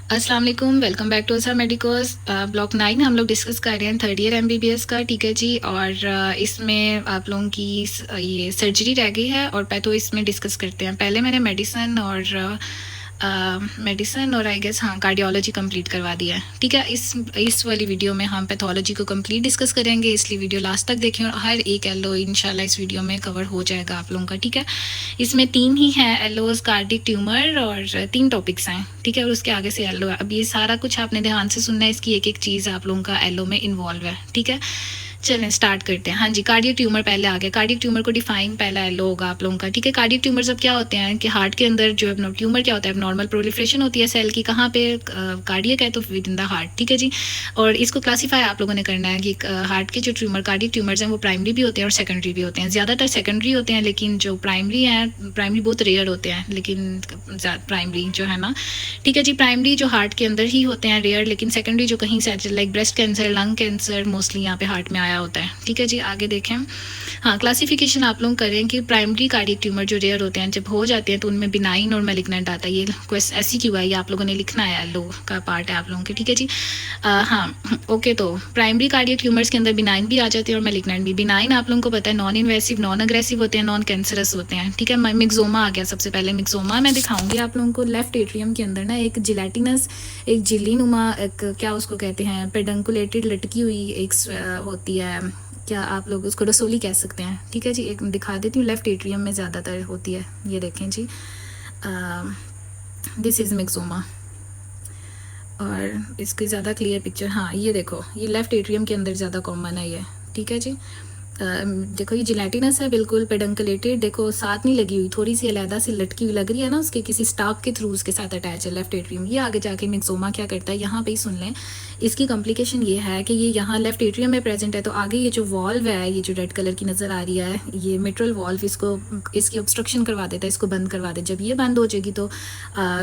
अस्सलाम वालेकुम, welcome back to असर मेडिकोस। ब्लॉक 9 हम लोग डिस्कस कर रहे हैं थर्ड ईयर एमबीबीएस का, ठीक है जी। और इसमें आप लोगों की ये सर्जरी रह गई है और पैथो इसमें डिस्कस करते हैं। पहले मैंने मेडिसिन और आई गेस हाँ कार्डियोलॉजी कंप्लीट करवा दिया है, ठीक है। इस वाली वीडियो में हम पैथोलॉजी को कंप्लीट डिस्कस करेंगे, इसलिए वीडियो लास्ट तक देखें और हर एक एलो इंशाल्लाह इस वीडियो में कवर हो जाएगा आप लोगों का, ठीक है। इसमें 3 ही हैं एलोज, कार्डिक ट्यूमर और 3 टॉपिक्स हैं, ठीक है। और उसके आगे से एलो है। अब ये सारा कुछ आपने ध्यान से सुनना है, इसकी एक एक चीज़ आप लोगों का एलो में इन्वॉल्व है, ठीक है। चलें स्टार्ट करते हैं। हाँ जी, कार्डियक ट्यूमर पहले आ गया। कार्डियक ट्यूमर को डिफाइन पहला एलो होगा आप लोगों का, ठीक है। कार्डियक ट्यूमर सब क्या होते हैं कि हार्ट के अंदर जो है ट्यूमर क्या होता है, नॉर्मल प्रोलिफरेशन होती है सेल की, कहाँ पे कार्डियक है तो विद इन द हार्ट, ठीक है जी। और इसको क्लासीफाई आप लोगों ने करना है कि हार्ट के जो ट्यूमर कार्डियक ट्यूमर्स हैं वो प्राइमरी भी होते हैं और सेकेंडरी भी होते हैं। ज़्यादातर सेकेंडरी होते हैं, लेकिन जो प्राइमरी हैं, प्राइमरी बहुत रेयर होते हैं, लेकिन प्राइमरी जो है ना, ठीक है जी, प्राइमरी जो हार्ट के अंदर ही होते हैं रेयर, लेकिन सेकेंडरी जो कहीं से like breast cancer, lung cancer mostly यहाँ पे हार्ट में आया होता है, ठीक है जी। आगे देखें। हाँ, क्लासिफिकेशन आप लोग करें कि प्राइमरी कार्डियक ट्यूमर जो रेयर होते हैं जब हो जाते हैं तो उनमें बिनाइन और मैलिग्नेंट आता है। ये ऐसी क्यों है, ये आप लोगों ने लिखना है, एलो का पार्ट है आप लोगों के, ठीक है जी। हाँ ओके, तो प्राइमरी कार्डियक ट्यूमर्स के अंदर बिनाइन भी आ जाते हैं और मैलिग्नेंट भी। बिनाइन आप लोगों को पता है नॉन इन्वेसिव, नॉन अग्रेसिव होते हैं, नॉन कैंसरस होते हैं, ठीक है। मिक्सोमा आ गया सबसे पहले। मिक्सोमा मैं दिखाऊंगी आप लोगों को। लेफ्ट एट्रियम के अंदर ना एक जिलेटिनस, एक झिल्ली नुमा, एक क्या उसको कहते हैं, पेडंकुलेटेड लटकी हुई एक होती है, क्या आप लोग उसको रसोली कह सकते हैं, ठीक है जी। एक दिखा देती हूँ, लेफ्ट एट्रियम में ज़्यादातर होती है, ये देखें जी। दिस इज़ मिक्सोमा और इसकी ज़्यादा क्लियर पिक्चर, हाँ ये देखो, ये लेफ्ट एट्रियम के अंदर ज़्यादा कॉमन है ये, ठीक है जी। देखो ये जिलेटिनस है, बिल्कुल पेडंकुलेटेड, देखो साथ नहीं लगी हुई, थोड़ी सी अलहदा सी लटकी हुई लग रही है ना, उसके किसी स्टाफ के थ्रू उसके साथ अटैच है लेफ्ट एट्रियम। ये आगे जाके मिक्सोमा क्या करता है, यहाँ पे ही सुन लें। इसकी कॉम्प्लिकेशन ये है कि ये यहाँ लेफ्ट एट्रियम में प्रेजेंट है, तो आगे ये जो वॉल्व है, ये जो रेड कलर की नज़र आ रही है, ये मिट्रल वॉल्व, इसकी ऑब्स्ट्रक्शन करवा देता है, इसको बंद करवा दे। जब ये बंद हो जाएगी तो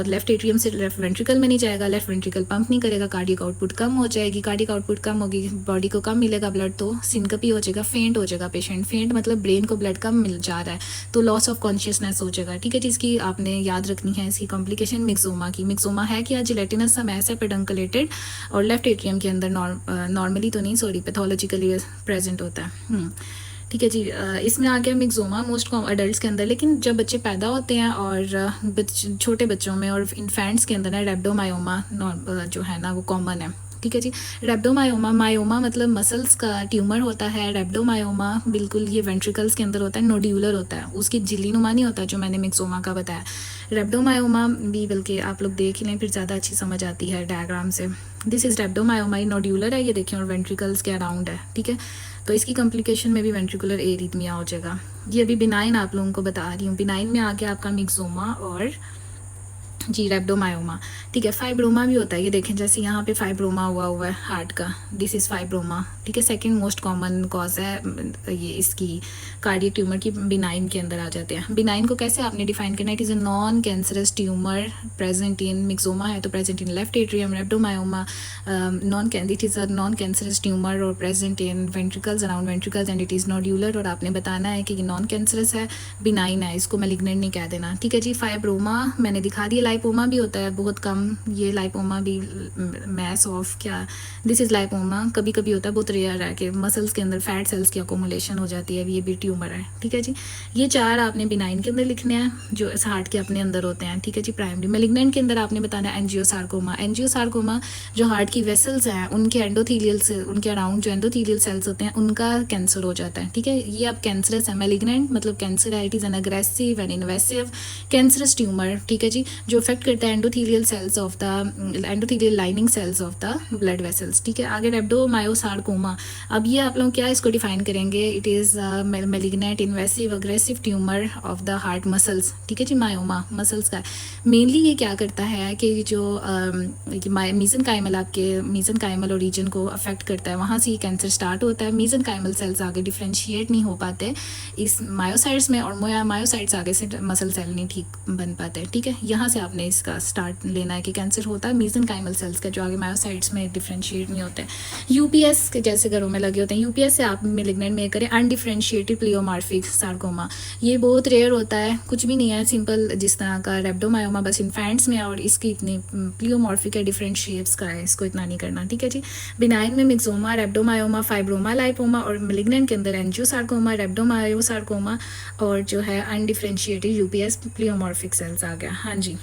लेफ्ट एट्रियम से लेफ्ट वेंट्रिकल में नहीं जाएगा, लेफ्ट वेंट्रिकल पंप नहीं करेगा, कार्डियक आउटपुट कम हो जाएगी। कार्डियक आउटपुट कम होगी, बॉडी को कम मिलेगा ब्लड, तो सिनकपी हो जाएगा, फेंट हो जाएगा पेशेंट। फेंट मतलब ब्रेन को ब्लड कम मिल जा रहा है, तो लॉस ऑफ कॉन्शियसनेस हो जाएगा, ठीक है। जिसकी आपने याद रखनी है इसकी कॉम्प्लिकेशन मिक्सोमा की। मिक्सोमा है क्या, जिलेटिनस सा मैस है, पेडंकुलेटेड और लेफ्ट एट्रियम के अंदर नॉर्मली तो नहीं, सॉरी, पैथोलॉजिकली प्रेजेंट होता है, ठीक है जी। इसमें आ गया मिक्सोमा मोस्ट अडल्ट के अंदर, लेकिन जब बच्चे पैदा होते हैं और छोटे बच्चों में और इन्फेंट्स के अंदर ना रेब्डोमायोमा जो है ना वो कॉमन है, ठीक है जी। रेब्डोमायोमा, मायोमा मतलब मसल्स का ट्यूमर होता है। रेब्डोमायोमा बिल्कुल ये वेंट्रिकल्स के अंदर होता है, नोड्यूलर होता है, उसकी झिल्ली-नुमा नहीं होता जो मैंने मिक्सोमा का बताया। रेब्डोमायोमा भी बल्कि आप लोग देख ही लें, फिर ज़्यादा अच्छी समझ आती है डायग्राम से। दिस इज़ रेब्डोमायोमा, ये नोड्यूलर है, ये देखिए, और वेंट्रिकल्स के अराउंड है, ठीक है। तो इसकी कॉम्प्लिकेशन में भी वेंट्रिकुलर एरिथमिया हो जाएगा। ये अभी बिनाइन आप लोगों को बता रही हूँ। बिनाइन में आ गया आपका मिक्सोमा और जी रेब्डोमायोमा, ठीक है। फाइब्रोमा भी होता है, ये देखें जैसे यहाँ पे फाइब्रोमा हुआ है हार्ट का, दिस इज़ फाइब्रोमा, ठीक है। सेकंड मोस्ट कॉमन कॉज है ये इसकी कार्डियक ट्यूमर की, बिनाइन के अंदर आ जाते हैं। बिनाइन को कैसे आपने डिफाइन करना है, it is a non cancerous tumour present in, myxoma है तो present in left atrium, rhabdomyoma it is a non cancerous tumour और present in ventricles, around ventricles, and it is nodular. और आपने बताना है कि ये नॉन कैंसरस है, बिनाइन है, इसको मैलिग्नेंट नहीं कह देना, ठीक है जी। फाइब्रोमा मैंने दिखा दिया। लाइपोमा भी होता है बहुत कम, ये लाइपोमा भी मैस ऑफ क्या, दिस इज़ लाइपोमा, कभी कभी होता है, बहुत रेयर है कि मसल्स के अंदर फैट सेल्स की अकोमुलेशन हो जाती है, ये भी ट्यूमर है, ठीक है जी। ये 4 आपने बिनाइन के अंदर लिखने हैं जो इस हार्ट के अपने अंदर होते हैं, ठीक है जी। प्राइमरी मैलिग्नेंट के अंदर आपने बताना है एंजियोसार्कोमा। एंजियोसार्कोमा जो हार्ट की वेसल्स हैं उनके एंडोथीलियल से, उनके अराउंड जो एंडोथीलियल सेल्स होते हैं उनका कैंसर हो जाता है, ठीक है। ये अब कैंसरस है, मैलिग्नेंट मतलब कैंसर है, it is an aggressive and invasive cancerous tumour, ठीक है जी, जो इफेक्ट करता है endothelial cells of the endothelial lining cells of the blood vessels, ठीक है। आगे रेब्डोमायोसार्कोमा, अब ये आप लोग क्या इसको डिफाइन करेंगे, it is malignant invasive aggressive tumour of the heart muscles, ठीक है जी। मायोमा मसल्स का मेनली ये क्या करता है कि जो मीजनकाइमल, आपके मीजनकाइमल और रीजन को अफेक्ट करता है, वहाँ से ये कैंसर स्टार्ट होता है। मीजनकाइमल सेल्स आगे डिफ्रेंशिएट नहीं हो पाते इस मायोसाइट्स में, और मायोसाइट्स आगे से मसल सेल नहीं ठीक बन पाते, ठीक है। यहाँ से आपने आपने इसका स्टार्ट लेना है कि कैंसर होता है मीसेनकाइमल सेल्स का, जो आगे मायोसाइट्स में डिफ्रेंशिएट नहीं होते हैं। यूपीएस के जैसे घरों में लगे होते हैं, यूपीएस से आप मेलिग्नेंट में करें अनडिफ्रेंशिएटेड प्लियोमार्फिक सार्कोमा, ये बहुत रेयर होता है, कुछ भी नहीं है, सिंपल जिस तरह का रेब्डोमायोमा बस इन्फेंट्स में, और इसकी इतनी प्लियोमार्फिक है, डिफरेंट शेप्स का है, इसको इतना नहीं करना, ठीक है जी। बिनाइन में मिक्सोमा, रेब्डोमायोमा, फाइब्रोमा लाइपोमा, और मेलिग्नेंट के अंदर एंजियोसार्कोमा, रेब्डोमायोसार्कोमा, और जो है अनडिफ्रेंशिएटेड यूपीएस प्लियोमार्फिक सेल्स आ गया। हाँ जी,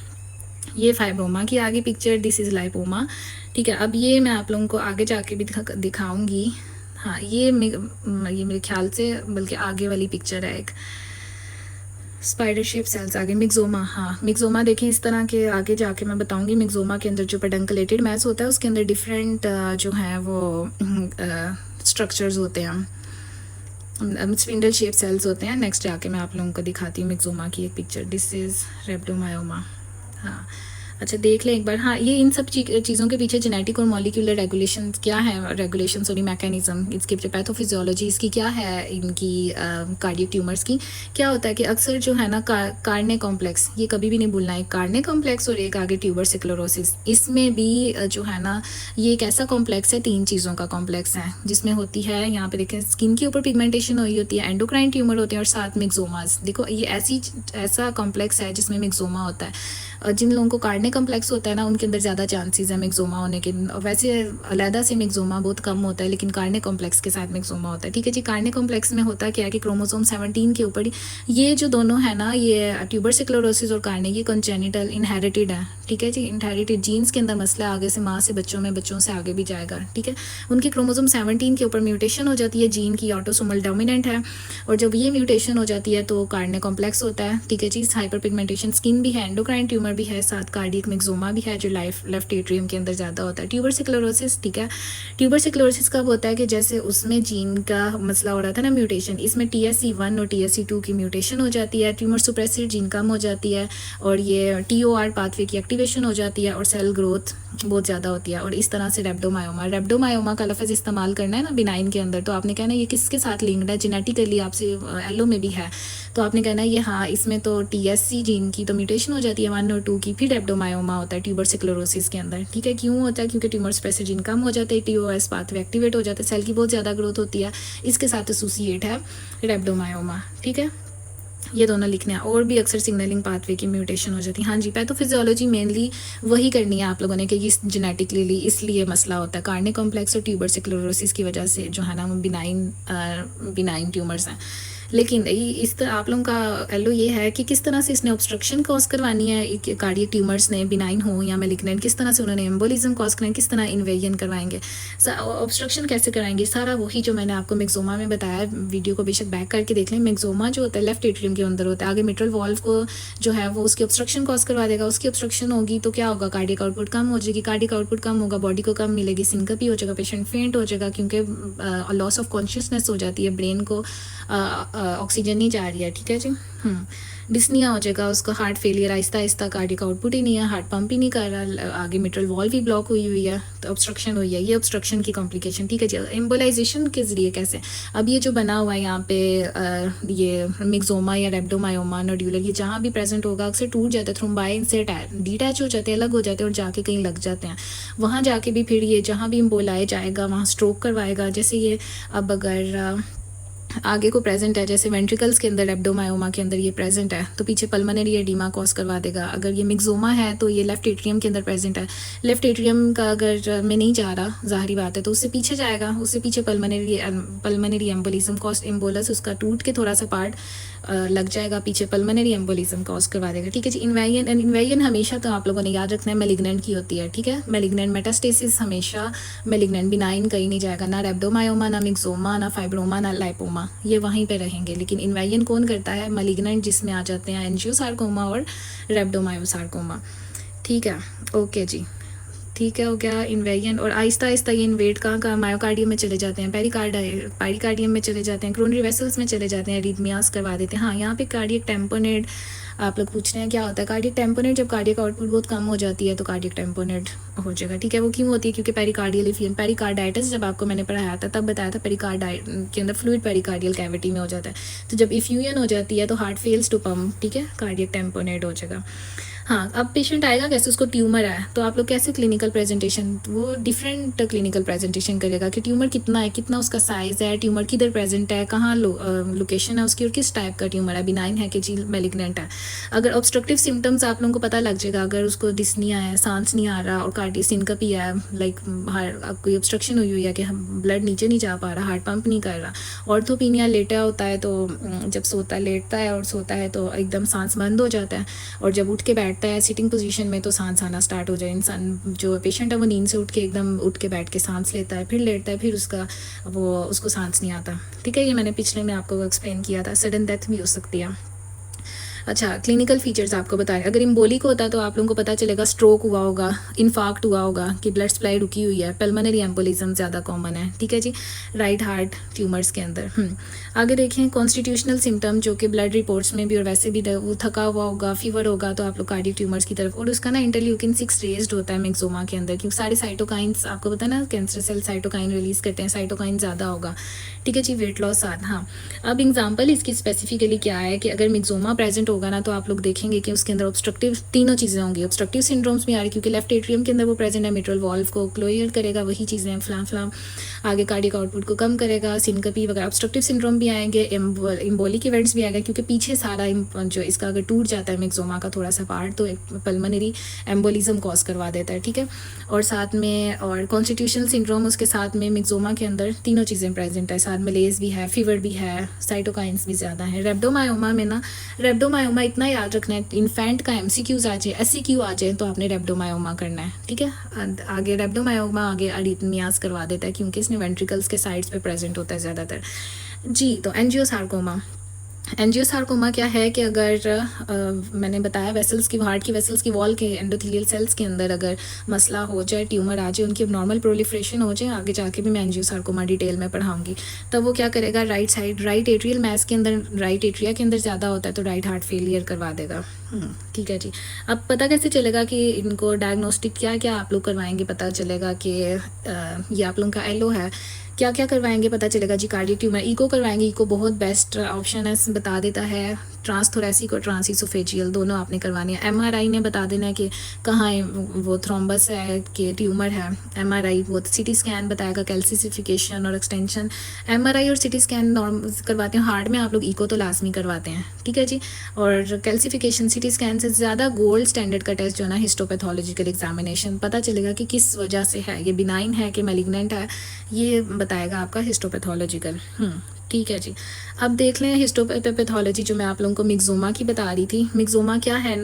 ये फाइब्रोमा की आगे पिक्चर, दिस इज़ लाइपोमा, ठीक है। अब ये मैं आप लोगों को आगे जाके भी दिखाऊंगी। हाँ, ये मेरे ख्याल से बल्कि आगे वाली पिक्चर है एक, स्पाइडर शेप सेल्स आगे, मिक्सोमा। हाँ, मिक्सोमा देखें इस तरह के, आगे जाके मैं बताऊंगी। मिक्सोमा के अंदर जो पेडंकुलेटेड मैस होता है उसके अंदर डिफरेंट जो है वो स्ट्रक्चर्स होते हैं, स्पिंडल शेप सेल्स होते हैं। नेक्स्ट जाके मैं आप लोगों को दिखाती हूँ मिक्सोमा की एक पिक्चर, दिस इज़ रेब्डोमायोमा। हाँ, अच्छा देख लें एक बार। हाँ, ये इन सब चीज़ों के पीछे जेनेटिक और मॉलिक्यूलर रेगुलेशन क्या है, रेगुलेशन सॉरी मैकेनिज्म, इसके पीछे पैथोफिजियोलॉजी इसकी क्या है, इनकी कार्डियक ट्यूमर्स की क्या होता है कि अक्सर जो है ना कार्ने कॉम्प्लेक्स, ये कभी भी नहीं भूलना है, कार्ने कॉम्प्लेक्स और एक आगे ट्यूबर सिक्लोरोसिस, इसमें भी जो है ना ये एक ऐसा कॉम्प्लेक्स है, 3 चीज़ों का कॉम्प्लेक्स है, जिसमें होती है, यहाँ पे देखें, स्किन के ऊपर पिगमेंटेशन हुई होती है, एंडोक्राइन ट्यूमर होते हैं, और साथ मिक्सोमास। देखो ये ऐसा कॉम्प्लेक्स है जिसमें मिक्सोमा होता है। जिन लोगों को कार्ने कॉम्प्लेक्स होता है ना, उनके अंदर ज़्यादा चांसेस है मिक्सोमा होने के। वैसे अलहदा से मिक्सोमा बहुत कम होता है, लेकिन कार्ने कॉम्प्लेक्स के साथ मिक्सोमा होता है, ठीक है जी। कार्ने कॉम्प्लेक्स में होता क्या है कि क्रोमोसोम 17 के ऊपर ये जो दोनों है ना, ये ट्यूबर सिक्लोरोसिस और कार्ने, ये कंजेनिटल इनहेरिटेड है, ठीक है जी। इनहेरिटेड जीन्स के अंदर मसला, आगे से माँ से बच्चों में, बच्चों से आगे भी जाएगा, ठीक है। उनके क्रोमोसोम 17 के ऊपर म्यूटेशन हो जाती है, जीन की ऑटोसोमल डोमिनेंट है, और जब ये म्यूटेशन हो जाती है तो कार्ने कॉम्प्लेक्स होता है, ठीक है जी। हाइपर पिगमेंटेशन स्किन भी है, एंडोक्राइन ट्यूमर भी है, साथ कार्डियक मिक्सोमा भी है जो लेफ्ट एट्रियम के अंदर ज़्यादा होता है। ट्यूबर सिक्लोरोसिस, ठीक है। ट्यूबर सिक्लोरोसिस कब होता है कि जैसे उसमें जीन का मसला हो रहा था ना, म्यूटेशन, इसमें TSC1 और TSC2 की म्यूटेशन हो जाती है, ट्यूमर सुप्रेसिव जीन कम हो जाती है, और ये TOR पाथवे की एक्टिवेशन हो जाती है, और सेल ग्रोथ बहुत ज़्यादा होती है, और इस तरह से रेब्डोमायोमा का लफ्ज़ इस्तेमाल करना है ना बिनाइन के अंदर, तो आपने कहना है ये किसके साथ लिंक्ड है, जेनेटिकली आपसे एलो में भी है, तो आपने कहना है ये हाँ, इसमें तो TSC जीन की तो म्यूटेशन हो जाती है 1 और 2 की, फिर रेब्डोमायोमा होता है ट्यूबर सिक्लोरोसिस के अंदर, ठीक है। क्यों होता है? क्योंकि ट्यूमर स्पेसिफिक जीन कम हो जाते हैं, TOS पाथवे एक्टिवेट हो जाता है, सेल की बहुत ज़्यादा ग्रोथ होती है, इसके साथ एसोसिएट है रेब्डोमायोमा, ठीक है। ये दोनों लिखने हैं, और भी अक्सर सिग्नलिंग पाथवे की म्यूटेशन हो जाती है। हाँ जी, पैथोफिजियोलॉजी मेनली वही करनी है आप लोगों ने कि ये जेनेटिकली इसलिए मसला होता है, कार्ने कॉम्प्लेक्स और ट्यूबर सिक्लोरोसिस की वजह से जो है ना वो बिनाइन ट्यूमर्स हैं। लेकिन इस तरह आप लोगों का एलो ये है कि किस तरह से इसने ऑब्स्ट्रक्शन कॉज करवानी है, कार्डियक ट्यूमर्स ने, बिनाइन हो या मेलिग्नेंट, किस तरह से उन्होंने एम्बोलिज्म कॉज कराएंगे, किस तरह इन्वेजन करवाएंगे, ऑब्स्ट्रक्शन कैसे कराएंगे, सारा वही जो मैंने आपको मिक्सोमा में बताया। वीडियो को बेशक बैक करके देख लें। मिक्सोमा जो होता है लेफ्ट एट्रियम के अंदर होता है, आगे मिट्रल वॉल्व को जो है वो उसकी ऑब्स्ट्रक्शन कॉज करवा देगा, उसकी ऑब्स्ट्रक्शन होगी तो क्या होगा, कार्डियक आउटपुट कम हो जाएगी, कार्डियक आउटपुट कम होगा, बॉडी को कम मिलेगी, सिंकपी हो जाएगा, पेशेंट फेंट हो जाएगा, क्योंकि लॉस ऑफ कॉन्शियसनेस हो जाती है, ब्रेन को ऑक्सीजन नहीं जा रही है, ठीक है जी। डिस्निया हो जाएगा, उसका heart failure, Aahista Aahista cardiac output ही नहीं है, हार्ट पंप ही नहीं कर रहा, आगे मिट्रल वॉल भी ब्लॉक हुई है, तो ऑब्स्ट्रक्शन हुई है, ये ऑब्स्ट्रक्शन की कॉम्प्लिकेशन, ठीक है जी। एम्बोलाइजेशन के जरिए कैसे, अब ये जो बना हुआ है यहाँ पे ये मिक्सोमा या रेब्डोमायोमा नोड्यूलर, ये जहाँ भी प्रेजेंट होगा अक्सर टूट जाता है, थ्रोम्बाइन से डिटैच हो जाते हैं, अलग हो जाते हैं, और जाके कहीं लग जाते हैं, वहाँ जाके भी फिर ये जहाँ भी एम्बोलाए जाएगा वहाँ स्ट्रोक करवाएगा। जैसे ये अब अगर आगे को प्रेजेंट है, जैसे वेंट्रिकल्स के अंदर रेब्डोमायोमा के अंदर ये प्रेजेंट है, तो पीछे पल्मोनरी एडिमा कॉज करवा देगा। अगर ये मिक्सोमा है तो ये लेफ्ट एट्रियम के अंदर प्रेजेंट है, लेफ्ट एट्रियम का अगर में नहीं जा रहा, ज़ाहिरी बात है, तो उससे पीछे जाएगा, उससे पीछे पल्मोनरी एम्बोलिज्म कॉज, एम्बोलस उसका टूट के थोड़ा सा पार्ट लग जाएगा, पीछे पल्मोनरी एम्बोलिज्म कॉज करवा देगा, ठीक है जी। इन्वेजन हमेशा तो आप लोगों ने याद रखना है मेलिग्नेंट की होती है, ठीक है। मेलिग्नेंट मेटास्टेसिस हमेशा मेलिग्नेंट, बिनाइन कहीं नहीं जाएगा, ना रेब्डोमायोमा, ना मिक्सोमा, ना फाइब्रोमा, ना लाइपोमा, ये वहीं पे रहेंगे। लेकिन इन्वेजन कौन करता है? मेलिग्नेंट, जिसमें आ जाते हैं एंजियोसार्कोमा और रेब्डोमायोसार्कोमा, ठीक है। ओके जी, ठीक है, हो गया इन्वेजन। और आहिस्ता आहिस्ता ये इन्वेट कहाँ मायोकार्डियम में चले जाते हैं, पेरिकार्डियम में चले जाते हैं, क्रोनरी वेसल्स में चले जाते हैं, एरिथमियास करवा देते हैं। हाँ, यहाँ पे कार्डियक टेम्पोनेट आप लोग पूछ रहे हैं क्या होता है कार्डियक टेम्पोनेट, जब कार्डियक आउटपुट बहुत कम हो जाती है तो कार्डियक टेम्पोनेट हो जाएगा, ठीक है। वो क्यों होती है? क्योंकि पेरिकार्डियल इफ्यूजन, पेरिकार्डाइटिस जब आपको मैंने पढ़ाया था तब बताया था, पेरिकार्डाइट के अंदर फ्लूइड पेरिकार्डियल कैविटी में हो जाता है, तो जब इफ्यूजन हो जाती है तो हार्ट फेल्स टू पम्प, ठीक है, कार्डियक टेम्पोनेट हो जाएगा। हाँ, अब पेशेंट आएगा कैसे, उसको ट्यूमर है तो आप लोग कैसे क्लिनिकल प्रेजेंटेशन, वो डिफरेंट क्लिनिकल प्रेजेंटेशन करेगा कि ट्यूमर कितना है, कितना उसका साइज़ है, ट्यूमर किधर प्रेजेंट है, कहाँ लोकेशन है उसकी और किस टाइप का ट्यूमर है, बिनाइन है कि जी मैलिग्नेंट है। अगर ऑब्स्ट्रक्टिव सिम्टम्स आप लोगों को पता लग जाएगा, अगर उसको डिस्निया है, सांस नहीं आ रहा और कार्डियक सिनकपी है, लाइक कोई ऑब्स्ट्रक्शन हुई हुई है कि हम ब्लड नीचे नहीं जा पा रहा, हार्ट पंप नहीं कर रहा, ऑर्थोपिनिया लेटा होता है तो जब सोता लेटता है और सोता है तो एकदम सांस बंद हो जाता है, और जब उठ के बैठता है सिटिंग पोजीशन में तो सांस आना स्टार्ट हो जाए, इंसान जो पेशेंट है वो नींद से उठ के एकदम उठ के बैठ के सांस लेता है, फिर लेटता है, फिर उसको सांस नहीं आता। ठीक है, ये मैंने पिछले में आपको एक्सप्लेन किया था। सडन डेथ भी हो सकती है। अच्छा, क्लिनिकल फीचर्स आपको बताएं, अगर इम्बोलिक होता तो आप लोगों को पता चलेगा स्ट्रोक हुआ होगा, इन्फार्क्ट हुआ होगा कि ब्लड सप्लाई रुकी हुई है, पल्मोनरी एम्बोलिज्म ज़्यादा कॉमन है। ठीक है जी, राइट हार्ट ट्यूमर्स के अंदर। आगे देखें कॉन्स्टिट्यूशनल सिम्टम जो कि ब्लड रिपोर्ट्स में भी और वैसे भी वो थका हुआ होगा, फीवर होगा तो आप लोग कार्डियक ट्यूमर्स की तरफ, और उसका ना इंटरल्यूकिन 6 रेज्ड होता है मिक्सोमा के अंदर, क्योंकि सारे साइटोकाइंस आपको पता है ना, कैंसर सेल साइटोकाइन रिलीज़ करते हैं, साइटोकाइन ज़्यादा होगा। ठीक है जी, वेट लॉस साथ। हाँ, अब एग्जाम्पल इसकी स्पेसिफिकली क्या है कि अगर मिक्सोमा प्रेजेंट होगा ना तो आप लोग देखेंगे कि उसके अंदर ऑब्स्ट्रक्टिव तीनों चीज़ें होंगी, ऑब्स्ट्रक्टिव सिंड्रोम्स भी आ रही क्योंकि लेफ्ट एट्रियम के अंदर वो प्रेजेंट है, मिट्रल वॉल्व को क्लोयर करेगा, वही चीज़ें फ्लाम आगे कार्डियक आउटपुट को कम करेगा, सिनकपी वगैरह, ऑब्स्ट्रक्टिव सिंड्रोम भी आएंगे, एम्बोलिक इवेंट्स भी आएंगे क्योंकि पीछे सारा जो इसका अगर टूट जाता है मिक्सोमा का थोड़ा सा पार्ट तो एक पल्मोनरी एम्बोलिज्म कॉज करवा देता है। ठीक है, और साथ में और कॉन्स्टिट्यूशनल सिंड्रोम उसके साथ में मिक्सोमा के अंदर तीनों चीज़ें प्रेजेंट है, साथ मलेज भी है, फीवर भी है, साइटोकाइंस भी ज़्यादा है। रेब्डोमायोमा में ना, रेब्डोमायोमा इतना याद रखना है, इन्फेंट का एमसीक्यूज आ जाए, एससीक्यू आ जाए तो आपने रेब्डोमायोमा करना है। ठीक है, आगे रेब्डोमायोमा आगे अरिथमियास करवा देता है क्योंकि इसमें वेंट्रिकल्स के साइड्स पे प्रेजेंट होता है ज़्यादातर जी। तो एंजियोसार्कोमा, एंजियोसार्कोमा क्या है कि अगर मैंने बताया वेसल्स की, हार्ट की वेसल्स की वॉल के एंडोथेलियल सेल्स के अंदर अगर मसला हो जाए, ट्यूमर आ जाए, उनकी नॉर्मल प्रोलिफरेशन हो जाए, आगे जाके भी मैं एंजियोसार्कोमा डिटेल में पढ़ाऊंगी, तब वो क्या करेगा, right side right atrial mass के अंदर, राइट एट्रिया के अंदर ज़्यादा होता है तो राइट हार्ट फेलियर करवा देगा। ठीक है जी, अब पता कैसे चलेगा कि इनको डायग्नोस्टिक क्या क्या आप लोग करवाएंगे, पता चलेगा कि ये आप लोगों का एलो है, क्या क्या करवाएंगे पता चलेगा जी। कार्डियक ट्यूमर इको करवाएंगे, इको बहुत बेस्ट ऑप्शन है, बता देता है ट्रांसथोरेसिक और ट्रांसइसोफेजियल दोनों आपने करवानी है। एमआरआई ने बता देना है कि कहाँ वो थ्रोम्बस है कि ट्यूमर है, एमआरआई वो सिटी स्कैन बताएगा, कैल्सिफिकेशन और एक्सटेंशन। एमआरआई और सिटी स्कैन करवाते हैं हार्ट में, आप लोग इको तो लाजमी करवाते हैं। ठीक है जी, और कैल्सिफिकेशन सिटी स्कैन से ज़्यादा गोल्ड स्टैंडर्ड का टेस्ट जो है ना, हिस्टोपैथोलॉजिकल एग्जामिनेशन, पता चलेगा कि किस वजह से है, ये बिनाइन है कि मैलिग्नेंट है, ये बताएगा आपका हिस्टोपैथोलॉजिकल। ठीक है जी, अब देख लें हिस्टोपैथोलॉजी जो मैं आप लोगों को मिक्सोमा की बता रही थी। मिक्सोमा क्या है,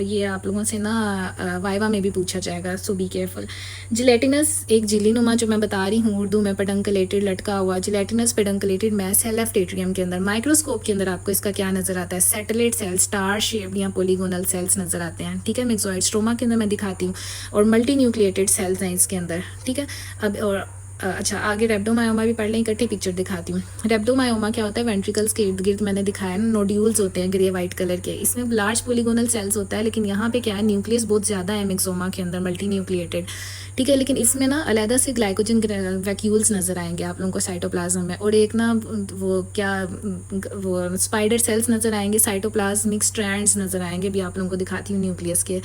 ये आप लोगों से ना वाइवा में भी पूछा जाएगा, सो बी केयरफुल। जिलेटिनस एक झिल्लीनुमा जो मैं बता रही हूँ उर्दू में, पेडंकलेटेड लटका हुआ जिलेटिनस पेडंकलेटेड मैस है लेफ्ट एट्रियम के अंदर। माइक्रोस्कोप के अंदर आपको इसका क्या नजर आता है, सैटेलाइट सेल्स, स्टार शेप्ड या पोलीगोनल सेल्स नजर आते हैं। ठीक है, मिक्सोइड स्ट्रोमा के अंदर मैं दिखाती हूँ, और मल्टी न्यूक्लिएटेड सेल्स हैं इसके अंदर। ठीक है, अब और अच्छा आगे रेब्डोमायोमा भी पढ़ लें, इकट्ठी पिक्चर दिखाती हूँ। रेब्डोमायोमा क्या होता है, वेंट्रिकल्स के इर्द गिर्द मैंने दिखाया ना, नोड्यूल्स होते हैं ग्रे वाइट कलर के, इसमें लार्ज पोलीगोनल सेल्स होता है, लेकिन यहाँ पे क्या है, न्यूक्लियस बहुत ज़्यादा है मिक्सोमा के अंदर, मल्टी न्यूक्लिएटेड। ठीक है, लेकिन इसमें ना अलहदा से ग्लाइकोजन वैक्यूल्स नज़र आएंगे आप लोगों को साइटोप्लाज्म में, और एक ना वो क्या वो स्पाइडर सेल्स नज़र आएंगे, साइटोप्लाज्मिक स्ट्रैंड्स नज़र आएंगे, भी आप लोगों को दिखाती हूँ न्यूक्लियस के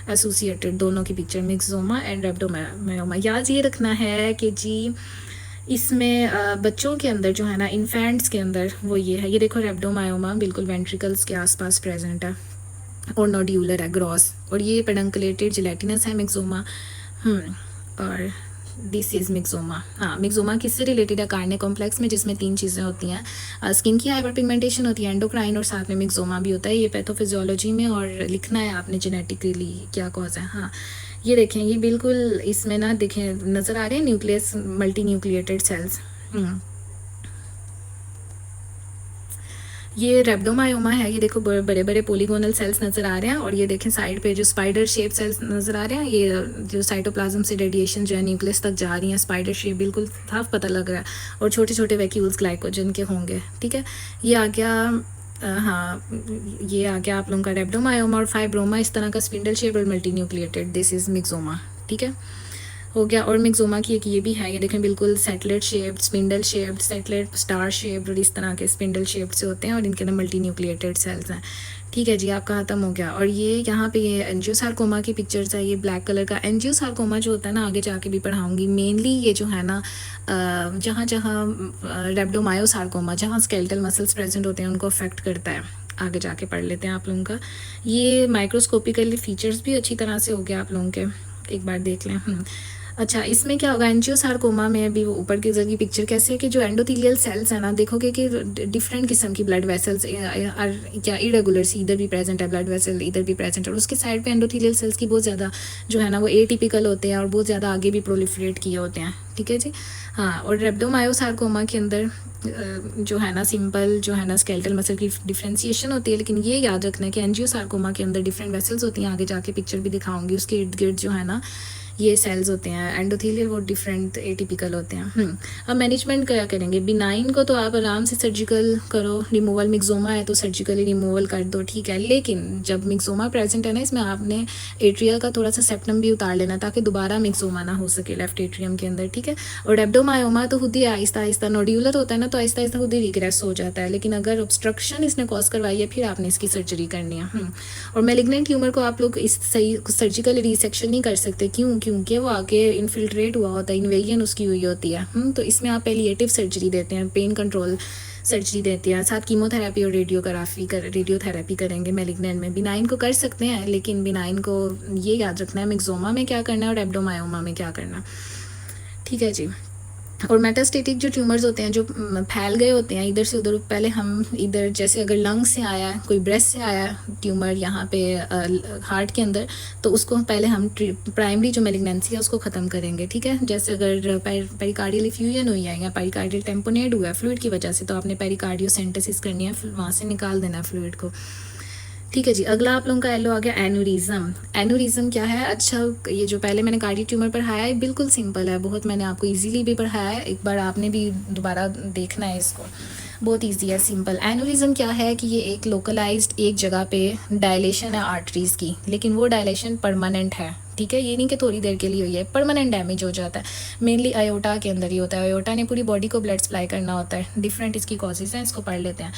एसोसिएटेड दोनों की पिक्चर, मिक्सोमा एंड रेब्डोमायोमा। याद ये रखना है कि जी इसमें बच्चों के अंदर जो है ना, इन्फेंट्स के अंदर वो ये है, ये देखो रेब्डोमायोमा बिल्कुल वेंट्रिकल्स के आसपास प्रेजेंट है और नोड्यूलर है ग्रॉस, और ये पेडंकलेटेड जिलेटिनस है मिक्सोमा। और दिस इज़ मिक्सोमा। हाँ, मिक्सोमा किससे रिलेटेड है, कार्ने कॉम्प्लेक्स में, जिसमें 3 चीज़ें होती हैं, स्किन की हाइपर पिगमेंटेशन होती है, एंडोक्राइन, और साथ में मिक्सोमा भी होता है। ये पैथोफिजियोलॉजी में और लिखना है आपने जेनेटिकली क्या कॉज है। हाँ, ये देखें, ये बिल्कुल इसमें ना देखें नज़र आ रहे हैं न्यूक्लियस मल्टी न्यूक्लिएटेड सेल्स। ये रेब्डोमायोमा है, ये देखो बड़े बड़े पोलीगोनल सेल्स नज़र आ रहे हैं, और ये देखें साइड पे जो स्पाइडर शेप सेल्स नज़र आ रहे हैं, ये जो साइटोप्लाज्म से रेडिएशन जो है न्यूक्लियस तक जा रही है, स्पाइडर शेप बिल्कुल साफ पता लग रहा है, और छोटे छोटे वैक्यूल्स ग्लाइकोजन के होंगे। ठीक है, ये आ गया हाँ, ये आ गया आप लोगों का रेब्डोमायोमा। और फाइब्रोमा इस तरह का स्पिंडल शेप और मल्टी न्यूक्लिएटेड, दिस इज़ मिक्सोमा। ठीक है, हो गया। और मिक्सोमा की एक ये भी है, ये देखें बिल्कुल satellite shaped, spindle shaped, satellite star shaped, और इस तरह के स्पिंडल शेप्ड से होते हैं, और इनके अंदर मल्टी न्यूक्लिएटेड सेल्स हैं। ठीक है जी, आपका ख़त्म हो गया। और ये यहाँ पे ये एंजियोसार्कोमा की पिक्चर्स है, ये ब्लैक कलर का एंजियोसार्कोमा जो होता है ना, आगे जाके भी पढ़ाऊँगी। मेनली ये जो है ना जहाँ जहाँ रेब्डोमायोसार्कोमा, जहाँ स्केलेटल मसल्स प्रेजेंट होते हैं, उनको अफेक्ट करता है। आगे जाके पढ़ लेते हैं आप लोगों का। ये माइक्रोस्कोपिकली फीचर्स भी अच्छी तरह से हो गया आप लोगों के, एक बार देख लें। अच्छा, इसमें क्या होगा, एंजियोसार्कोमा में अभी वो ऊपर की जगह पिक्चर कैसे है कि जो एंडोथेलियल सेल्स है ना, देखोगे कि डिफरेंट किस्म की ब्लड वेसल्स क्या इरेगुलर सी, इधर भी प्रेजेंट है ब्लड वेसल, इधर भी प्रेजेंट है, और उसके साइड पे एंडोथेलियल सेल्स की बहुत ज़्यादा जो है ना वो एटिपिकल होते हैं और बहुत ज़्यादा आगे भी प्रोलिफरेट किए होते हैं। ठीक है जी, हाँ। और रेब्डोमायोसार्कोमा के अंदर जो है ना सिंपल जो है ना स्केलेटल मसल की डिफ्रेंशिएशन होती है, लेकिन ये याद रखना है कि एंजियोसार्कोमा के अंदर डिफरेंट वेसल्स होती हैं। आगे जाके पिक्चर भी दिखाऊंगी, उसके इर्द गिर्द जो है ना ये सेल्स होते हैं एंडोथेलियल, वो डिफरेंट एटिपिकल होते हैं। अब मैनेजमेंट क्या करेंगे, बिनाइन को तो आप आराम से सर्जिकल करो, रिमूवल, मिक्सोमा है तो सर्जिकली रिमूवल कर दो, ठीक है। लेकिन जब मिक्सोमा प्रेजेंट है ना, इसमें आपने एट्रियल का थोड़ा सा सेप्टम भी उतार लेना ताकि दोबारा मिक्सोमा ना हो सके लेफ्ट एट्रियम के अंदर, ठीक है। और रेब्डोमायोमा तो खुद ही आहिस्ता आहिस्ता नोड्यूलर होता है ना, तो आहिस्ता आहिस्ता खुद ही रिग्रेस हो जाता है, लेकिन अगर ऑब्स्ट्रक्शन इसने कॉज करवाई है फिर आपने इसकी सर्जरी करनी है। और मेलिग्नेंट ट्यूमर को आप लोग इस सही सर्जिकल रिसेक्शन नहीं कर सकते, क्योंकि वो आके इन्फिल्ट्रेट हुआ होता है, इन्वेजन उसकी हुई होती है। तो इसमें आप पैलिएटिव सर्जरी देते हैं, पेन कंट्रोल सर्जरी देते हैं, साथ कीमोथेरेपी और रेडियोथेरेपी करेंगे मेलिग्नेंट में। बिनाइन को कर सकते हैं, लेकिन बिनाइन को ये याद रखना है मिक्सोमा में क्या करना है और एब्डोमायोमा में क्या करना, ठीक है जी। और मेटास्टेटिक जो ट्यूमर्स होते हैं, जो फैल गए होते हैं इधर से उधर, पहले हम इधर जैसे अगर लंग से आया, कोई ब्रेस्ट से आया ट्यूमर यहाँ पे हार्ट के अंदर, तो उसको पहले हम प्राइमरी जो मेलिग्नेंसी है उसको ख़त्म करेंगे, ठीक है। जैसे अगर पेरिकार्डियल इफ्यूजन हुई है या पेरिकार्डियल टेम्पोनेट हुआ है फ्लूइड की वजह से, तो आपने पेरिकार्डियोसेंटेसिस करनी है, फिर वहाँ से निकाल देना है फ्लूइड को, ठीक है जी। अगला आप लोगों का एलो आ गया एनुरिज्म। एनुरिज्म क्या है, अच्छा ये जो पहले मैंने कार्डियो ट्यूमर पढ़ाया है बिल्कुल सिंपल है बहुत, मैंने आपको इजीली भी पढ़ाया है, एक बार आपने भी दोबारा देखना है इसको, बहुत इजी है, सिंपल। एनुरिज्म क्या है कि ये एक लोकलाइज्ड एक जगह पे डायलेशन है आर्टरीज की, लेकिन वो डायलेशन परमानेंट है, ठीक है। ये नहीं कि थोड़ी देर के लिए हुई है, परमानेंट डैमेज हो जाता है। मेनली अयोटा के अंदर ही होता है, अयोटा ने पूरी बॉडी को ब्लड सप्लाई करना होता है, डिफरेंट इसकी कॉजेज हैं, इसको पढ़ लेते हैं।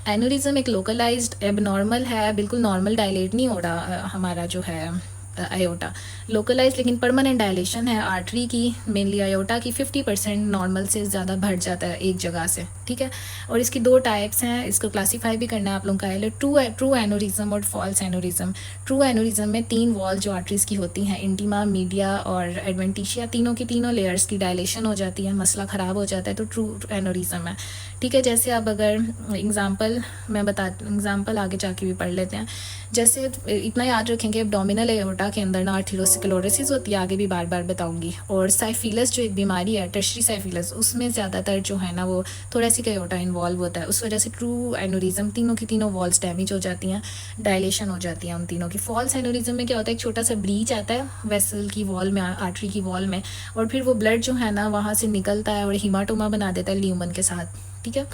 एनुरिज्म एक लोकलाइज्ड एबनॉर्मल है, बिल्कुल नॉर्मल डायलेट नहीं हो रहा हमारा जो है अयोटा, लोकलाइज लेकिन परमानेंट डायलेशन है आर्टरी की, मेनली अयोटा की 50% नॉर्मल से ज़्यादा बढ़ जाता है एक जगह से, ठीक है। और इसकी दो टाइप्स हैं, इसको क्लासीफाई भी करना है आप लोगों का, ट्रू एनोरिज्म और फॉल्स एनोरिज्म। ट्रू एनोरिज्म में 3 वॉल जो आर्टरीज की होती हैं, इंटीमा, मीडिया और एडवेंटिशिया, तीनों की तीनों लेयर्स की डायलेशन हो जाती है, मसला ख़राब हो जाता है, तो ट्रू एनोरिज्म है, ठीक है। जैसे अब अगर एग्जांपल मैं एग्जांपल आगे जाके भी पढ़ लेते हैं, जैसे इतना याद रखेंगे एब्डोमिनल एओर्टा के अंदर ना आर्थेरोस्क्लेरोसिस होती है, आगे भी बार बार बताऊंगी। और साइफिलस जो एक बीमारी है, टर्शरी साइफिलस, उसमें ज़्यादातर जो है ना वो थोरेसिक एओर्टा इन्वॉल्व होता है, उस वजह से ट्रू एनोरिज्म तीनों की तीनों वॉल्स डैमेज हो जाती हैं, डायलेशन हो जाती है उन तीनों की। फॉल्स एनोरिज्म में क्या होता है, एक छोटा सा ब्रीच आता है वेसल की वॉल में, आर्टरी की वॉल में, और फिर वो ब्लड जो है ना वहाँ से निकलता है और हीमाटोमा बना देता है ल्यूमन के साथ, ठीक है,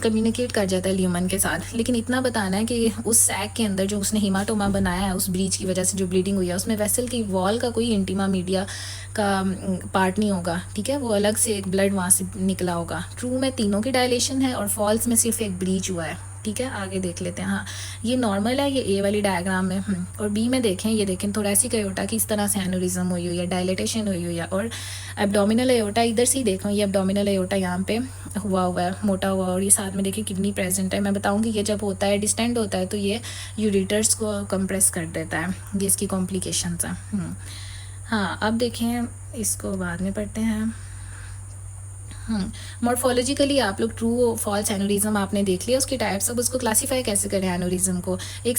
कम्युनिकेट कर जाता है ल्यूमन के साथ। लेकिन इतना बताना है कि उस सैक के अंदर जो उसने हीमाटोमा बनाया है, उस ब्रीच की वजह से जो ब्लीडिंग हुई है, उसमें वेसल की वॉल का कोई इंटीमा मीडिया का पार्ट नहीं होगा, ठीक है, वो अलग से एक ब्लड वहाँ से निकला होगा। ट्रू में तीनों की डायलेशन है और फॉल्स में सिर्फ एक ब्रीच हुआ है, ठीक है। आगे देख लेते हैं, हाँ ये नॉर्मल है, ये ए वाली डायग्राम में। और बी में देखें, ये देखें थोरेसिक एओर्टा की इस तरह से एनोरिज्म हुई हुई है, डायलेटेशन हुई हुई है। और एब्डोमिनल एओर्टा इधर से ही देखो, ये एब्डोमिनल एओर्टा यहाँ पे हुआ है, मोटा हुआ, और ये साथ में देखिए किडनी प्रेजेंट है। मैं बताऊंगी ये जब होता है डिस्टेंड होता है तो ये यूरिटर्स को कंप्रेस कर देता है, ये इसकी कॉम्प्लिकेशंस हैं। हाँ अब देखें, इसको बाद में पढ़ते हैं। मॉर्फोलॉजिकली आप लोग ट्रू फॉल्स एनोरिज्म आपने देख लिया, उसकी टाइप्स। अब उसको क्लासीफाई कैसे करें एनोरिज्म को, एक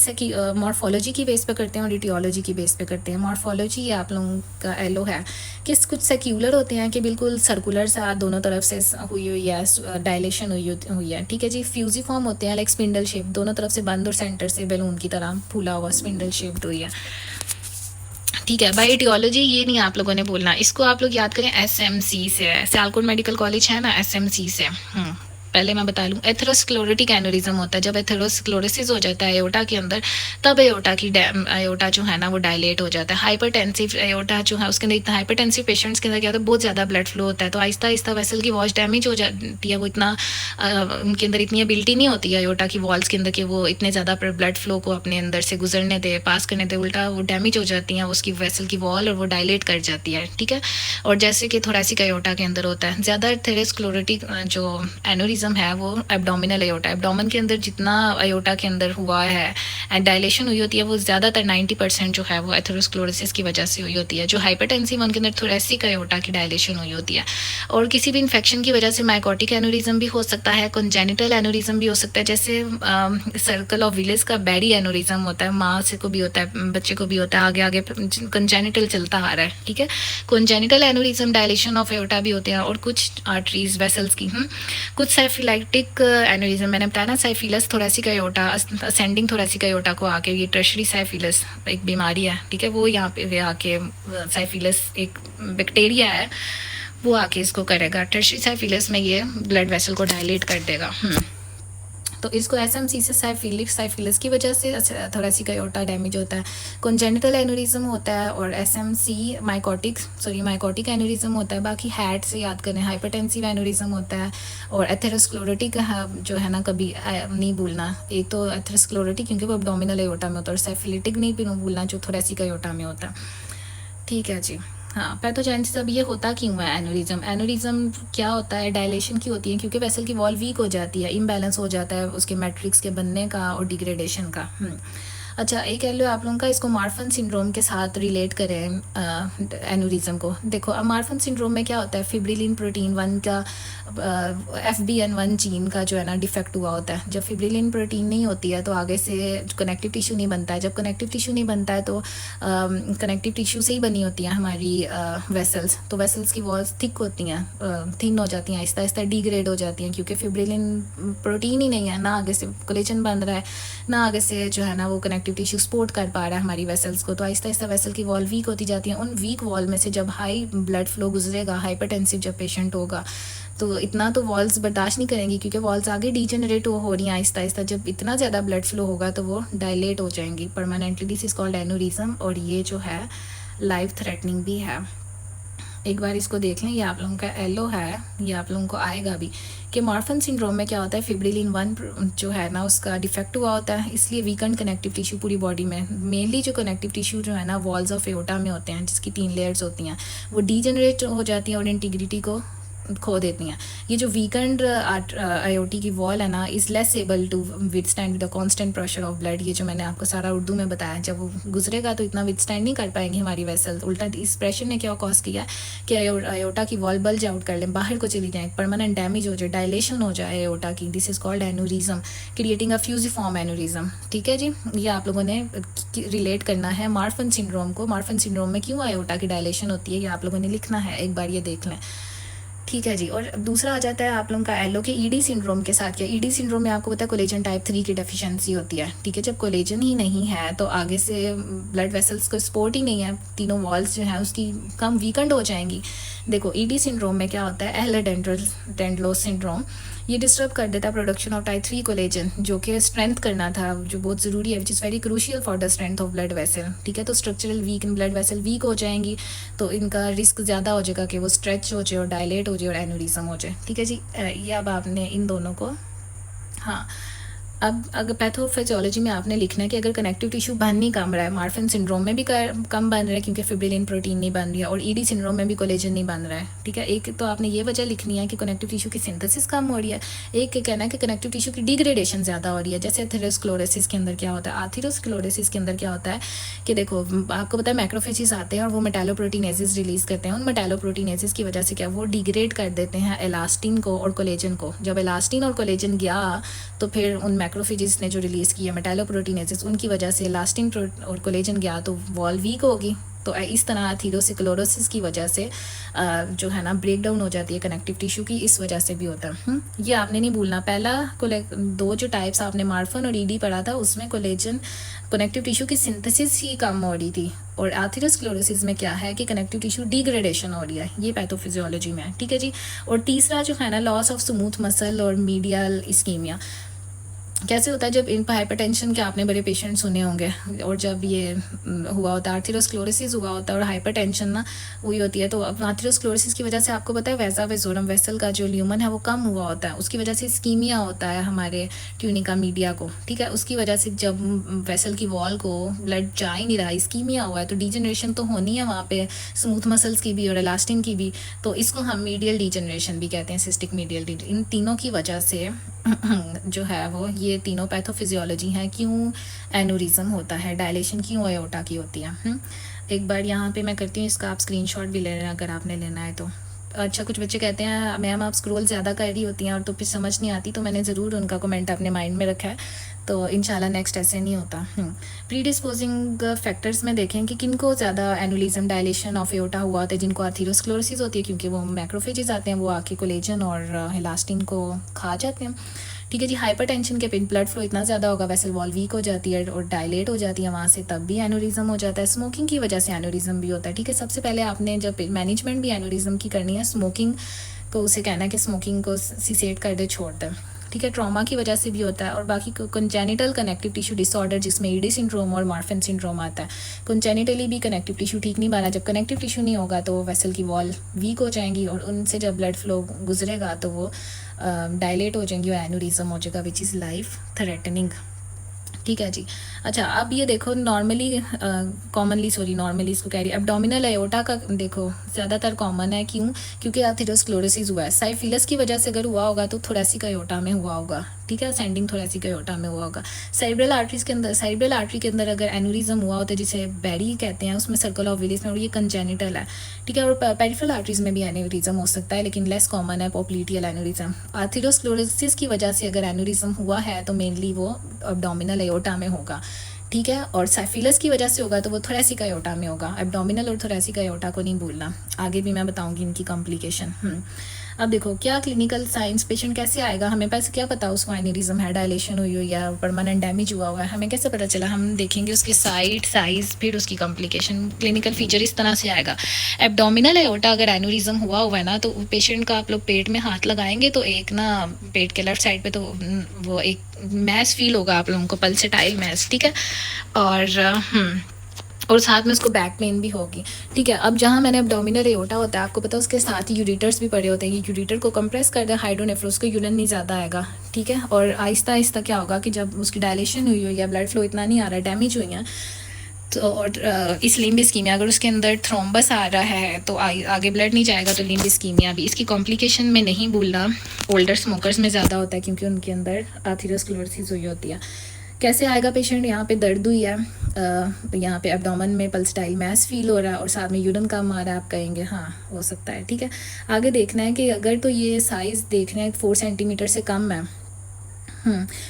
मॉर्फोलॉजी की बेस पे करते हैं और इटियोलॉजी की बेस पे करते हैं। मॉर्फोलॉजी ये आप लोगों का एलो है कि कुछ सेक्यूलर होते हैं कि बिल्कुल सर्कुलर सा दोनों तरफ से हुई हुई है, डायलेशन हुई है, ठीक है जी। फ्यूजिफॉर्म होते हैं लाइक स्पिंडल शेप, दोनों तरफ से बंद और सेंटर से बैलून की तरह फूला हुआ स्पिंडल शेप्ड हुई है, ठीक है। बाय इटियोलॉजी ये नहीं आप लोगों ने बोलना, इसको आप लोग याद करें SMC से, सियालकोट मेडिकल कॉलेज है ना, SMC से। पहले मैं बता लूँ, एथेरोस्क्लेरोटिक एन्यूरिज्म होता है। जब एथेरोस्क्लेरोसिस हो जाता है एओर्टा के अंदर, तब एओर्टा जो है ना वो डायलेट हो जाता है। हाइपरटेंसिव एओर्टा जो है उसके अंदर इतना, हाइपरटेंसिव पेशेंट्स के अंदर क्या होता है, बहुत ज़्यादा ब्लड फ्लो होता है, तो आहिस्ता आहिस्ता वेसल की वॉल्स डैमेज हो जाती है। वो इतना उनके अंदर इतनी एबिलिटी नहीं होती है एओर्टा की वॉल्स के अंदर कि वो इतने ज़्यादा ब्लड फ्लो को अपने अंदर से गुजरने दे, पास करने दे, उल्टा वो डैमेज हो जाती हैं उसकी वेसल की वॉल, और वो डायलेट कर जाती है, ठीक है। और जैसे कि थोरेसिक एओर्टा के अंदर होता है ज़्यादा एथेरोस्क्लेरोटिक जो एनोरिज्म है वो एब्डोमिनल एओर्टा, एब्डोमेन के अंदर जितना एओर्टा के अंदर हुआ है एंड डायलेशन हुई होती है वो ज़्यादातर 90% जो है वो एथेरोस्क्लेरोसिस की वजह से हुई होती है। जो हाइपरटेंसिव उनके अंदर थोरेसिक एओर्टा की डायलेशन हुई होती है। और किसी भी इन्फेक्शन की वजह से माइकोटिक एनोरिज्म भी हो सकता है, कंजेनिटल एनोरिज्म भी हो सकता है। जैसे सर्कल ऑफ विलिस का बैरी एनोरिज्म होता है, माँ से को भी होता है, बच्चे को भी होता है, आगे आगे कंजेनिटल चलता आ रहा है, ठीक है। Congenital aneurysm dilation of aorta भी होते हैं, और कुछ आर्टरीज वेसल्स की। कुछ साइफिलाइटिक एनोरिज्म मैंने बताया ना, syphilis thoracic aorta, ascending thoracic aorta को आके, ये टर्शरी साइफिलस एक बीमारी है, ठीक है, वो यहाँ पे आके साइफिलस एक बैक्टीरिया है, वो आके इसको करेगा, टर्शरी साइफिलस में ये ब्लड वेसल को डायलेट कर देगा। तो इसको एसएमसी से साइफिलस की वजह से थोरेसिक एओर्टा डैमेज होता है। कंजेनिटल एनोरिज्म होता है, और एसएमसी माइकोटिक एनोरिज्म होता है। बाकी हैट से याद करें, हाइपरटेंसिव एनोरिज्म होता है, और एथेरोस्क्लेरोटिक जो है ना कभी नहीं भूलना, एक तो एथेरोस्क्लेरोटिक क्योंकि वो एब्डोमिनल एओर्टा में होता है, और साइफिलिटिक नहीं भी भूलना जो थोरेसिक एओर्टा में होता है, ठीक है जी। हाँ, पैथोजेनेसिस अब ये होता क्यों है एनोरिज्म? एनोरिज्म क्या होता है, डायलेशन की होती है क्योंकि वेसल की वॉल वीक हो जाती है, इम्बैलेंस हो जाता है उसके मैट्रिक्स के बनने का और डिग्रेडेशन का। अच्छा, एक कह लो आप लोगों का इसको मार्फन सिंड्रोम के साथ रिलेट करें एनोरिज्म को। देखो, अब मार्फन सिंड्रोम में क्या होता है, फिब्रिलिन प्रोटीन 1 का FBN1 जीन का जो है ना डिफेक्ट हुआ होता है। जब फिब्रिलिन प्रोटीन नहीं होती है तो आगे से कनेक्टिव टिश्यू नहीं बनता है। जब कनेक्टिव टिश्यू नहीं बनता है तो कनेक्टिव टिश्यू से ही बनी होती हैं हमारी वेसल्स, तो वेसल्स की वॉल्स थिक होती हैं, थिन हो जाती हैं, आहिस्ता आहिस्ता डिग्रेड हो जाती हैं, क्योंकि फिब्रिलिन प्रोटीन ही नहीं है, ना आगे से कोलेजन बन रहा है, ना आगे से जो है ना वो कनेक्टिव टिश्यू सपोर्ट कर पा रहा है हमारी वेसल्स को। तो आहिस्ता आहिस्ता वेसल की वॉल वीक होती जाती है। उन वीक वॉल में से जब हाई ब्लड फ्लो गुजरेगा, हाइपरटेंसिव जब पेशेंट होगा, तो इतना तो वॉल्स बर्दाश्त नहीं करेंगी, क्योंकि वॉल्स आगे डिजेनरेट हो रही हैं आहिस्ता आहिस्ता। जब इतना ज़्यादा ब्लड फ्लो होगा तो वो डायलेट हो जाएंगी permanently. This is called aneurysm, और ये जो है लाइफ थ्रेटनिंग भी है। एक बार इसको देख लें, ये आप लोगों का एलो है, ये आप लोगों को आएगा भी कि मार्फन सिंड्रोम में क्या होता है, फिब्रिलिन 1 जो है ना उसका डिफेक्ट हुआ होता है, इसलिए वीकेंड कनेक्टिव टिश्यू पूरी बॉडी में, मेनली जो कनेक्टिव टिश्यू जो है ना वॉल्स ऑफ एओर्टा में होते हैं, जिसकी 3 लेयर्स होती हैं, वो डीजेनरेट हो जाती हैं और इंटीग्रिटी को खो देती हैं। ये जो वीकेंड आयोटी की वॉल है ना is less able to withstand the constant pressure of blood. ये जो मैंने आपको सारा उर्दू में बताया, जब वो गुजरेगा तो इतना विदस्टैंड नहीं कर पाएंगी हमारी वेसल। उल्टा इस प्रेशर ने क्या कॉज किया कि आयोटा की वॉल बल्ज आउट कर लें, बाहर को चली जाए, परमानेंट डैमेज हो जाए, डायलेशन हो जाए आयोटा की। This is called aneurysm, creating a fusiform aneurysm. ठीक है जी, ये आप लोगों ने रिलेट करना है मार्फन सिंड्रोम को। मार्फन सिंड्रोम में क्यों आयोटा की डायलेशन होती है, ये आप लोगों ने लिखना है, एक बार ये देख लें। ठीक है जी। और दूसरा आ जाता है आप लोगों का एलो के ईडी सिंड्रोम के साथ। क्या ईडी सिंड्रोम में आपको पता है कोलेजन टाइप 3 की डेफिशिएंसी होती है। ठीक है, जब कोलेजन ही नहीं है तो आगे से ब्लड वेसल्स को सपोर्ट ही नहीं है, तीनों वॉल्स जो है उसकी कम वीकेंड हो जाएंगी। देखो, ईडी सिंड्रोम में क्या होता है, एहलर-डैंडलोस सिंड्रोम, ये डिस्टर्ब कर देता है प्रोडक्शन ऑफ टाइप 3 कोलेजन, जो कि स्ट्रेंथ करना था, जो बहुत ज़रूरी है, which is very crucial for the strength of blood vessel. ठीक है, तो structural weak in blood vessel weak हो जाएंगी, तो इनका रिस्क ज़्यादा हो जाएगा कि वो स्ट्रेच हो जाए और डायलेट हो जाए और एनोरिज्म हो जाए। ठीक है जी, ये अब आपने इन दोनों को, हाँ, अब अगर पैथोफिजियोलॉजी में आपने लिखना है कि अगर कनेक्टिव टिश्यू बन नहीं कम रहा है, मार्फन सिंड्रोम में भी कम बन रहा है क्योंकि फिब्रिलिन प्रोटीन नहीं बन रही है, और ईडी सिंड्रोम में भी कोलेजन नहीं बन रहा है। ठीक है, एक तो आपने ये वजह लिखनी है कि कनेक्टिव टिश्यू की सिंथेसिस कम हो रही है, एक कहना है कि कनेक्टिव टिश्यू की डिग्रेडेशन ज़्यादा हो रही है। जैसे एथेरोस्क्लेरोसिस के अंदर क्या होता है, एथेरोस्क्लेरोसिस के अंदर क्या होता है कि देखो, आपको पता है मैक्रोफेजेस आते हैं और वो मेटालोप्रोटीनेसिस रिलीज़ करते हैं। उन मेटालोप्रोटीनेसिस की वजह से क्या वो डिग्रेड कर देते हैं एलास्टिन को और कोलेजन को। जब एलास्टिन और कोलेजन गया तो फिर उन मैक्रोफेजेस ने जो रिलीज़ किया मेटालोप्रोटीनेजेस, उनकी वजह से इलास्टिन और कोलेजन गया तो वॉल वीक होगी। तो इस तरह एथेरोस्क्लेरोसिस की वजह से जो है ना ब्रेक डाउन हो जाती है कनेक्टिव टिश्यू की, इस वजह से भी होता है। ये आपने नहीं भूलना। पहला दो जो टाइप्स आपने मार्फन और ईडी पढ़ा था, उसमें कोलेजन कनेक्टिव टिश्यू की सिंथेसिस ही कम हो रही थी, और एथेरोस्क्लेरोसिस में क्या है कि कनेक्टिव टिश्यू डिग्रेडेशन हो रही है, ये पैथोफिजियोलॉजी में है, ठीक है जी। और तीसरा जो है ना लॉस ऑफ स्मूथ मसल और मीडियल इस्कीमिया। कैसे होता है जब इन हाइपरटेंशन के आपने बड़े पेशेंट सुने होंगे, और जब ये हुआ होता है आर्थेरोस्क्लेरोसिस हुआ होता है और हाइपरटेंशन ना हुई होती है, तो अब आर्थेरोस्क्लेरोसिस की वजह से आपको पता है वैसा वेसोरम वेसल का जो ल्यूमन है वो कम हुआ होता है, उसकी वजह से स्कीमिया होता है हमारे ट्यूनिका मीडिया को, ठीक है। उसकी वजह से जब वेसल की वॉल को ब्लड जा ही नहीं रहा, स्कीमिया हुआ है, तो डिजनरेशन तो होनी है वहाँ पे स्मूथ मसल्स की भी और इलास्टिन की भी, तो इसको हम मीडियल डिजनरेशन भी कहते हैं, सिस्टिक मीडियल। इन तीनों की वजह से जो है वो ये तीनों पैथोफिजियोलॉजी हैं। क्यों एनोरिज्म होता है, डायलेशन क्यों एओर्टा की होती है। एक बार यहाँ पे मैं करती हूँ, इसका आप स्क्रीनशॉट भी ले लेना अगर आपने लेना है तो। अच्छा, कुछ बच्चे कहते हैं मैम आप स्क्रॉल ज़्यादा कर रही होती हैं और तो फिर समझ नहीं आती, तो मैंने ज़रूर उनका कमेंट अपने माइंड में रखा है, तो इंशाल्लाह नेक्स्ट ऐसे नहीं होता। प्रीडिस्पोजिंग फैक्टर्स में देखें कि किनको ज़्यादा एनुलिज्म डायलेशन ऑफ एओर्टा हुआ होता है, जिनको आर्थेरोस्क्लेरोसिस होती है, क्योंकि वो मैक्रोफेजेस आते हैं, वो आके कोलेजन और इलास्टिन को खा जाते हैं, ठीक है जी। हाइपरटेंशन के ब्लड फ्लो इतना ज़्यादा होगा, वेसल वॉल वीक हो जाती है और डायलेट हो जाती है वहाँ से, तब भी एनोरिज्म हो जाता है। स्मोकिंग की वजह से एनोरिज्म भी होता है, ठीक है। सबसे पहले आपने जब मैनेजमेंट भी एनोरिज्म की करनी है, स्मोकिंग को उसे कहना है कि स्मोकिंग को सीसेट कर दे, छोड़ दे, ठीक है। ट्रॉमा की वजह से भी होता है, और बाकी कंजेनिटल कनेक्टिव टिश्यू डिसऑर्डर जिसमें ईडी सिंड्रोम और मार्फन सिंड्रोम आता है, कंजेनिटली भी कनेक्टिव टिश्यू ठीक नहीं बना। जब कनेक्टिव टिश्यू नहीं होगा तो वेसल की वॉल वीक हो जाएंगी, और उनसे जब ब्लड फ्लो गुजरेगा तो वो डायलेट हो जाएंगी और एनोरिज्म हो जाएगा, विच इज़ लाइफ थ्रेटनिंग, ठीक है जी। अच्छा, अब ये देखो नॉर्मली इसको कह रही है एब्डोमिनल एओर्टा का, देखो ज़्यादातर कॉमन है। क्यों? क्योंकि आर्थेरोस्क्लेरोसिस हुआ है। साइफिलस की वजह से अगर हुआ होगा तो थोरेसिक एओर्टा में हुआ होगा, ठीक है, असेंडिंग थोरेसिक एओर्टा में हुआ होगा। सेरेब्रल आर्टरी के अंदर अगर एनुरिज्म हुआ होता है, जिसे बैरी कहते हैं, उसमें सर्कल ऑफ विलिस में, और ये कंजेनिटल है, ठीक है। और पेरिफेरल आर्टरीज में भी एनुरिज्म हो सकता है, लेकिन लेस कॉमन है पोप्लीटियल एनुरिज्म। आर्थेरोस्क्लेरोसिस की वजह से अगर एनुरिज्म हुआ है तो मेनली वो एब्डोमिनल एओर्टा में होगा, ठीक है। और साइफिलस की वजह से होगा तो वो थोरेसिक एओर्टा में होगा। एब्डोमिनल और थोरेसिक एओर्टा को नहीं भूलना, आगे भी मैं बताऊंगी इनकी कॉम्प्लिकेशन। अब देखो क्या क्लिनिकल साइंस, पेशेंट कैसे आएगा, हमें पैसे क्या पता उसको एनेरिज्म है, डायलेशन हुई हुई है, परमानेंट डैमेज हुआ हुआ है, हमें कैसे पता चला। हम देखेंगे उसके साइट साइज, फिर उसकी कॉम्प्लिकेशन। क्लिनिकल फीचर इस तरह से आएगा। एब्डोमिनल एओर्टा अगर एनुरिज्म हुआ हुआ है ना, तो पेशेंट का आप लोग पेट में हाथ लगाएंगे तो एक ना पेट के लेफ्ट साइड पे तो वो एक मैस फील होगा आप लोगों को, पल्सेटाइल मैस, ठीक है। और साथ में उसको बैक पेन भी होगी, ठीक है। अब जहाँ मैंने एब्डोमिनल एओर्टा होता है, आपको पता है उसके साथ ही यूरिटर्स भी पड़े होते हैं। ये यूरिटर को कंप्रेस कर दे हाइड्रोनेफ्रोस को, यूरिन नहीं ज़्यादा आएगा, ठीक है। और आहिस्ता आहिस्ता क्या होगा कि जब उसकी डायलेशन हुई हुई है, ब्लड फ्लो इतना नहीं आ रहा है, डैमेज हुई है, तो और इस लिम्ब इस्कीमिया, अगर उसके अंदर थ्रोम्बस आ रहा है तो आगे ब्लड नहीं जाएगा, तो लिम्ब इस्कीमिया भी। इसकी कॉम्प्लिकेशन में नहीं भूलना, ओल्डर स्मोकर्स में ज़्यादा होता है क्योंकि उनके अंदर आर्थेरोस्क्लेरोसिस हुई होती है। कैसे आएगा पेशेंट, यहाँ पे दर्द हुई है, यहाँ पे एब्डोमेन में पल्सेटाइल मैस फील हो रहा है और साथ में यूरिन कम आ रहा है, आप कहेंगे हाँ हो सकता है, ठीक है। आगे देखना है कि अगर तो ये साइज़ देखना है 4 सेंटीमीटर से कम है,